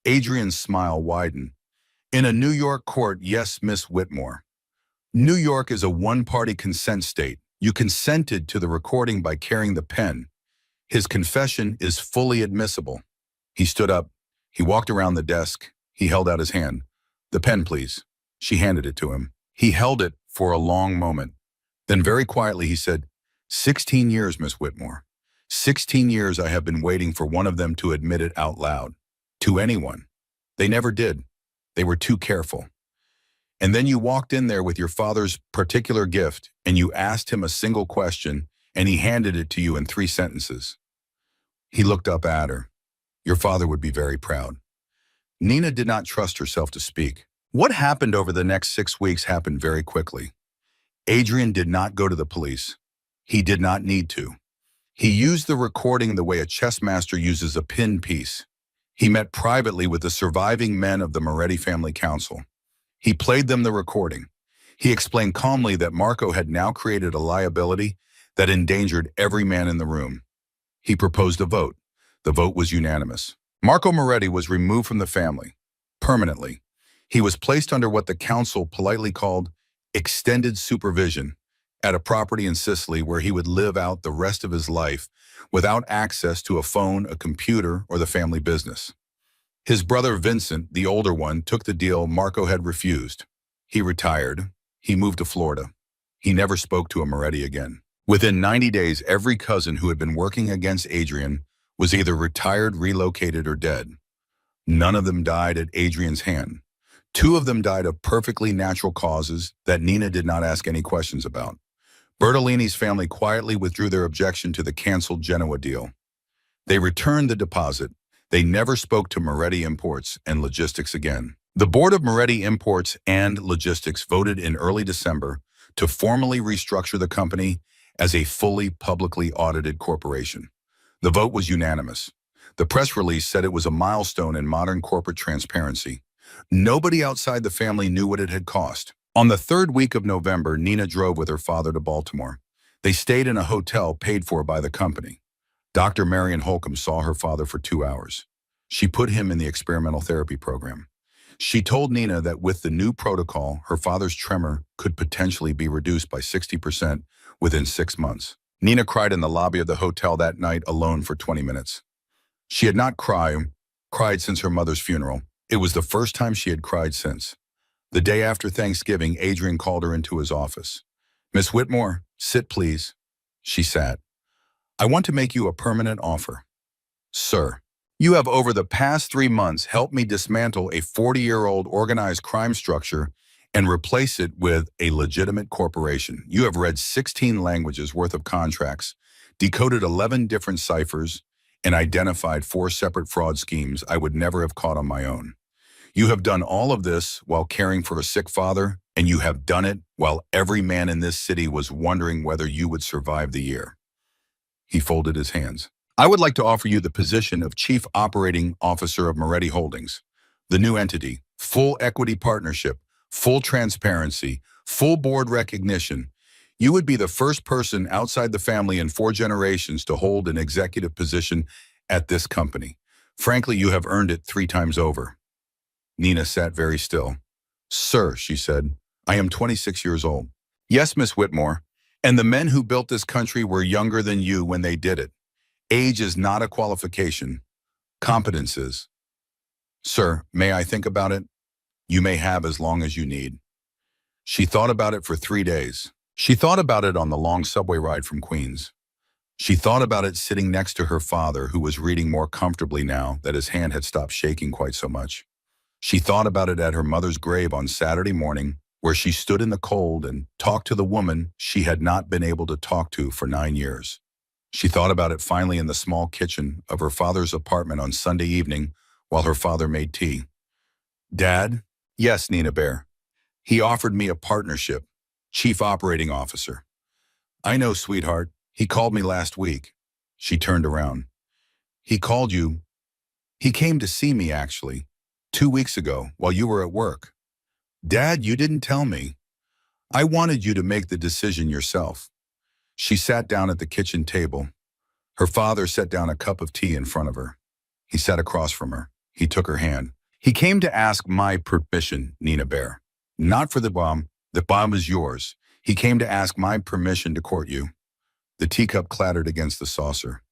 Adrian's smile widened. In a New York court, yes, Miss Whitmore. New York is a one-party consent state. You consented to the recording by carrying the pen. His confession is fully admissible. He stood up. He walked around the desk. He held out his hand. The pen, please. She handed it to him. He held it for a long moment. Then very quietly he said, 16 years, Miss Whitmore. 16 years I have been waiting for one of them to admit it out loud. To anyone. They never did. They were too careful. And then you walked in there with your father's particular gift and you asked him a single question and he handed it to you in 3 sentences. He looked up at her. Your father would be very proud. Nina did not trust herself to speak. What happened over the next 6 weeks happened very quickly. Adrian did not go to the police. He did not need to. He used the recording the way a chess master uses a pin piece. He met privately with the surviving men of the Moretti family council. He played them the recording. He explained calmly that Marco had now created a liability that endangered every man in the room. He proposed a vote. The vote was unanimous. Marco Moretti was removed from the family, permanently. He was placed under what the council politely called extended supervision at a property in Sicily where he would live out the rest of his life without access to a phone, a computer, or the family business. His brother Vincent, the older one, took the deal Marco had refused. He retired. He moved to Florida. He never spoke to a Moretti again. Within 90 days, every cousin who had been working against Adrian was either retired, relocated, or dead. None of them died at Adrian's hand. 2 of them died of perfectly natural causes that Nina did not ask any questions about. Bertolini's family quietly withdrew their objection to the canceled Genoa deal. They returned the deposit. They never spoke to Moretti Imports and Logistics again. The board of Moretti Imports and Logistics voted in early December to formally restructure the company as a fully publicly audited corporation. The vote was unanimous. The press release said it was a milestone in modern corporate transparency. Nobody outside the family knew what it had cost. On the 3rd week of November, Nina drove with her father to Baltimore. They stayed in a hotel paid for by the company. Dr. Marion Holcomb saw her father for 2 hours. She put him in the experimental therapy program. She told Nina that with the new protocol, her father's tremor could potentially be reduced by 60% within 6 months. Nina cried in the lobby of the hotel that night alone for 20 minutes. She had not cried since her mother's funeral. It was the first time she had cried since. The day after Thanksgiving, Adrian called her into his office. Miss Whitmore, sit please. She sat. I want to make you a permanent offer. Sir, you have over the past 3 months helped me dismantle a 40-year-old organized crime structure and replace it with a legitimate corporation. You have read 16 languages worth of contracts, decoded 11 different ciphers, and identified 4 separate fraud schemes I would never have caught on my own. You have done all of this while caring for a sick father, and you have done it while every man in this city was wondering whether you would survive the year. He folded his hands. I would like to offer you the position of Chief Operating Officer of Moretti Holdings, the new entity, full equity partnership, full transparency, full board recognition. You would be the first person outside the family in 4 generations to hold an executive position at this company. Frankly, you have earned it 3 times over. Nina sat very still. Sir, she said, I am 26 years old. Yes, Miss Whitmore, and the men who built this country were younger than you when they did it. Age is not a qualification. Competence is. Sir, may I think about it? You may have as long as you need. She thought about it for 3 days. She thought about it on the long subway ride from Queens. She thought about it sitting next to her father, who was reading more comfortably now that his hand had stopped shaking quite so much. She thought about it at her mother's grave on Saturday morning, where she stood in the cold and talked to the woman she had not been able to talk to for 9 years. She thought about it finally in the small kitchen of her father's apartment on Sunday evening while her father made tea. Dad? Yes, Nina Bear. He offered me a partnership, chief operating officer. I know, sweetheart. He called me last week. She turned around. He called you. He came to see me, actually, 2 weeks ago while you were at work. Dad, you didn't tell me. I wanted you to make the decision yourself. She sat down at the kitchen table. Her father set down a cup of tea in front of her. He sat across from her. He took her hand. He came to ask my permission, Nina Bear. Not for the bomb. The bomb is yours. He came to ask my permission to court you. The teacup clattered against the saucer.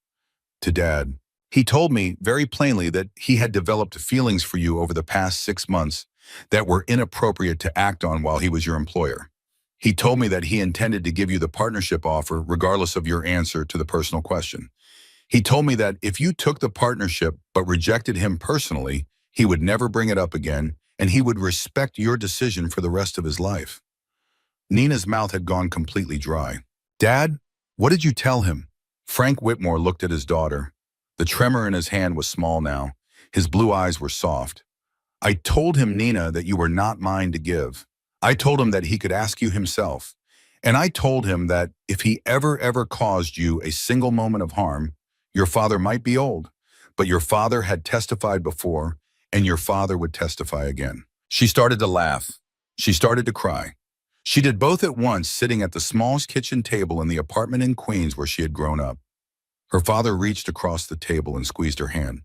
To Dad. He told me very plainly that he had developed feelings for you over the past 6 months that were inappropriate to act on while he was your employer. He told me that he intended to give you the partnership offer regardless of your answer to the personal question. He told me that if you took the partnership but rejected him personally, he would never bring it up again and he would respect your decision for the rest of his life. Nina's mouth had gone completely dry. Dad, what did you tell him? Frank Whitmore looked at his daughter. The tremor in his hand was small now. His blue eyes were soft. I told him, Nina, that you were not mine to give. I told him that he could ask you himself. And I told him that if he ever caused you a single moment of harm, your father might be old, but your father had testified before, and your father would testify again. She started to laugh. She started to cry. She did both at once, sitting at the smallest kitchen table in the apartment in Queens where she had grown up. Her father reached across the table and squeezed her hand.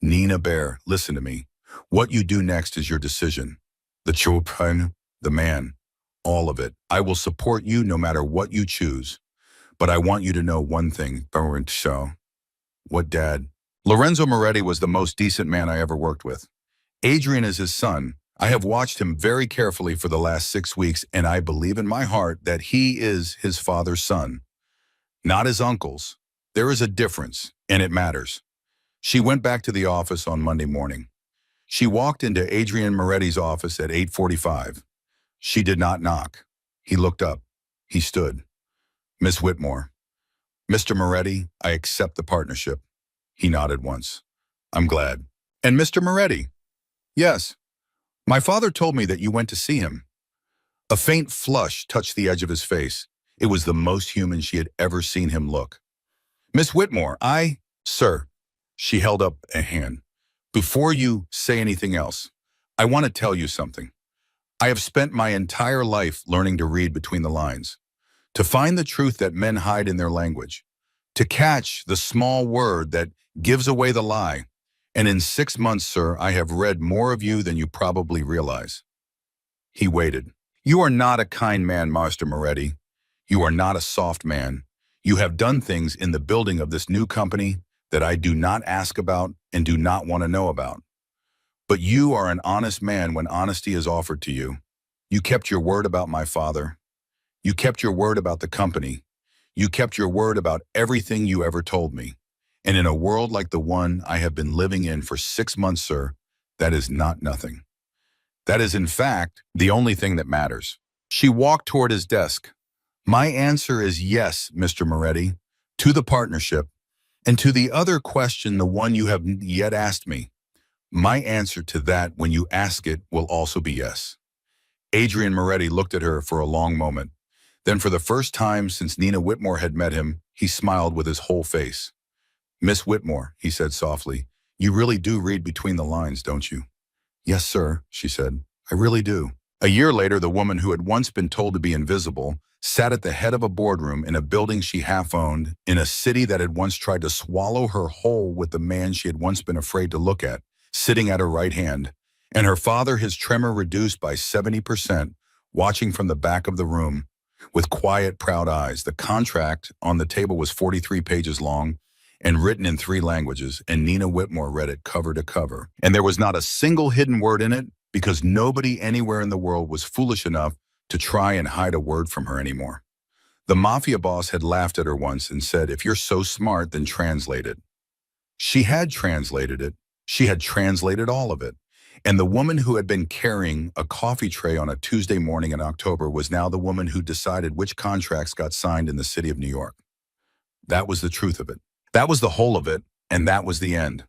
Nina Bear, listen to me. What you do next is your decision. The children, the man, all of it. I will support you no matter what you choose. But I want you to know one thing, Show. What, Dad? Lorenzo Moretti was the most decent man I ever worked with. Adrian is his son. I have watched him very carefully for the last 6 weeks, and I believe in my heart that he is his father's son, not his uncle's. There is a difference, and it matters. She went back to the office on Monday morning. She walked into Adrian Moretti's office at 8:45. She did not knock. He looked up. He stood. Miss Whitmore. Mr. Moretti, I accept the partnership. He nodded once. I'm glad. And Mr. Moretti? Yes. My father told me that you went to see him. A faint flush touched the edge of his face. It was the most human she had ever seen him look. Miss Whitmore, Sir. She held up a hand. Before you say anything else, I want to tell you something. I have spent my entire life learning to read between the lines, to find the truth that men hide in their language, to catch the small word that gives away the lie. And in 6 months, sir, I have read more of you than you probably realize. He waited. You are not a kind man, Master Moretti. You are not a soft man. You have done things in the building of this new company that I do not ask about and do not want to know about. But you are an honest man when honesty is offered to you. You kept your word about my father. You kept your word about the company. You kept your word about everything you ever told me. And in a world like the one I have been living in for 6 months, sir, that is not nothing. That is, in fact, the only thing that matters. She walked toward his desk. My answer is yes, Mr. Moretti, to the partnership, and to the other question, the one you have yet asked me. My answer to that, when you ask it, will also be yes. Adrian Moretti looked at her for a long moment. Then, for the first time since Nina Whitmore had met him, he smiled with his whole face. Miss Whitmore, he said softly, you really do read between the lines, don't you? Yes, sir, she said. I really do. A year later, the woman who had once been told to be invisible sat at the head of a boardroom in a building she half-owned, in a city that had once tried to swallow her whole, with the man she had once been afraid to look at, sitting at her right hand, and her father, his tremor reduced by 70%, watching from the back of the room. With quiet, proud eyes, the contract on the table was 43 pages long and written in 3 languages, and Nina Whitmore read it cover to cover. And there was not a single hidden word in it, because nobody anywhere in the world was foolish enough to try and hide a word from her anymore. The Mafia boss had laughed at her once and said, if you're so smart, then translate it. She had translated it. She had translated all of it. And the woman who had been carrying a coffee tray on a Tuesday morning in October was now the woman who decided which contracts got signed in the city of New York. That was the truth of it. That was the whole of it, and that was the end.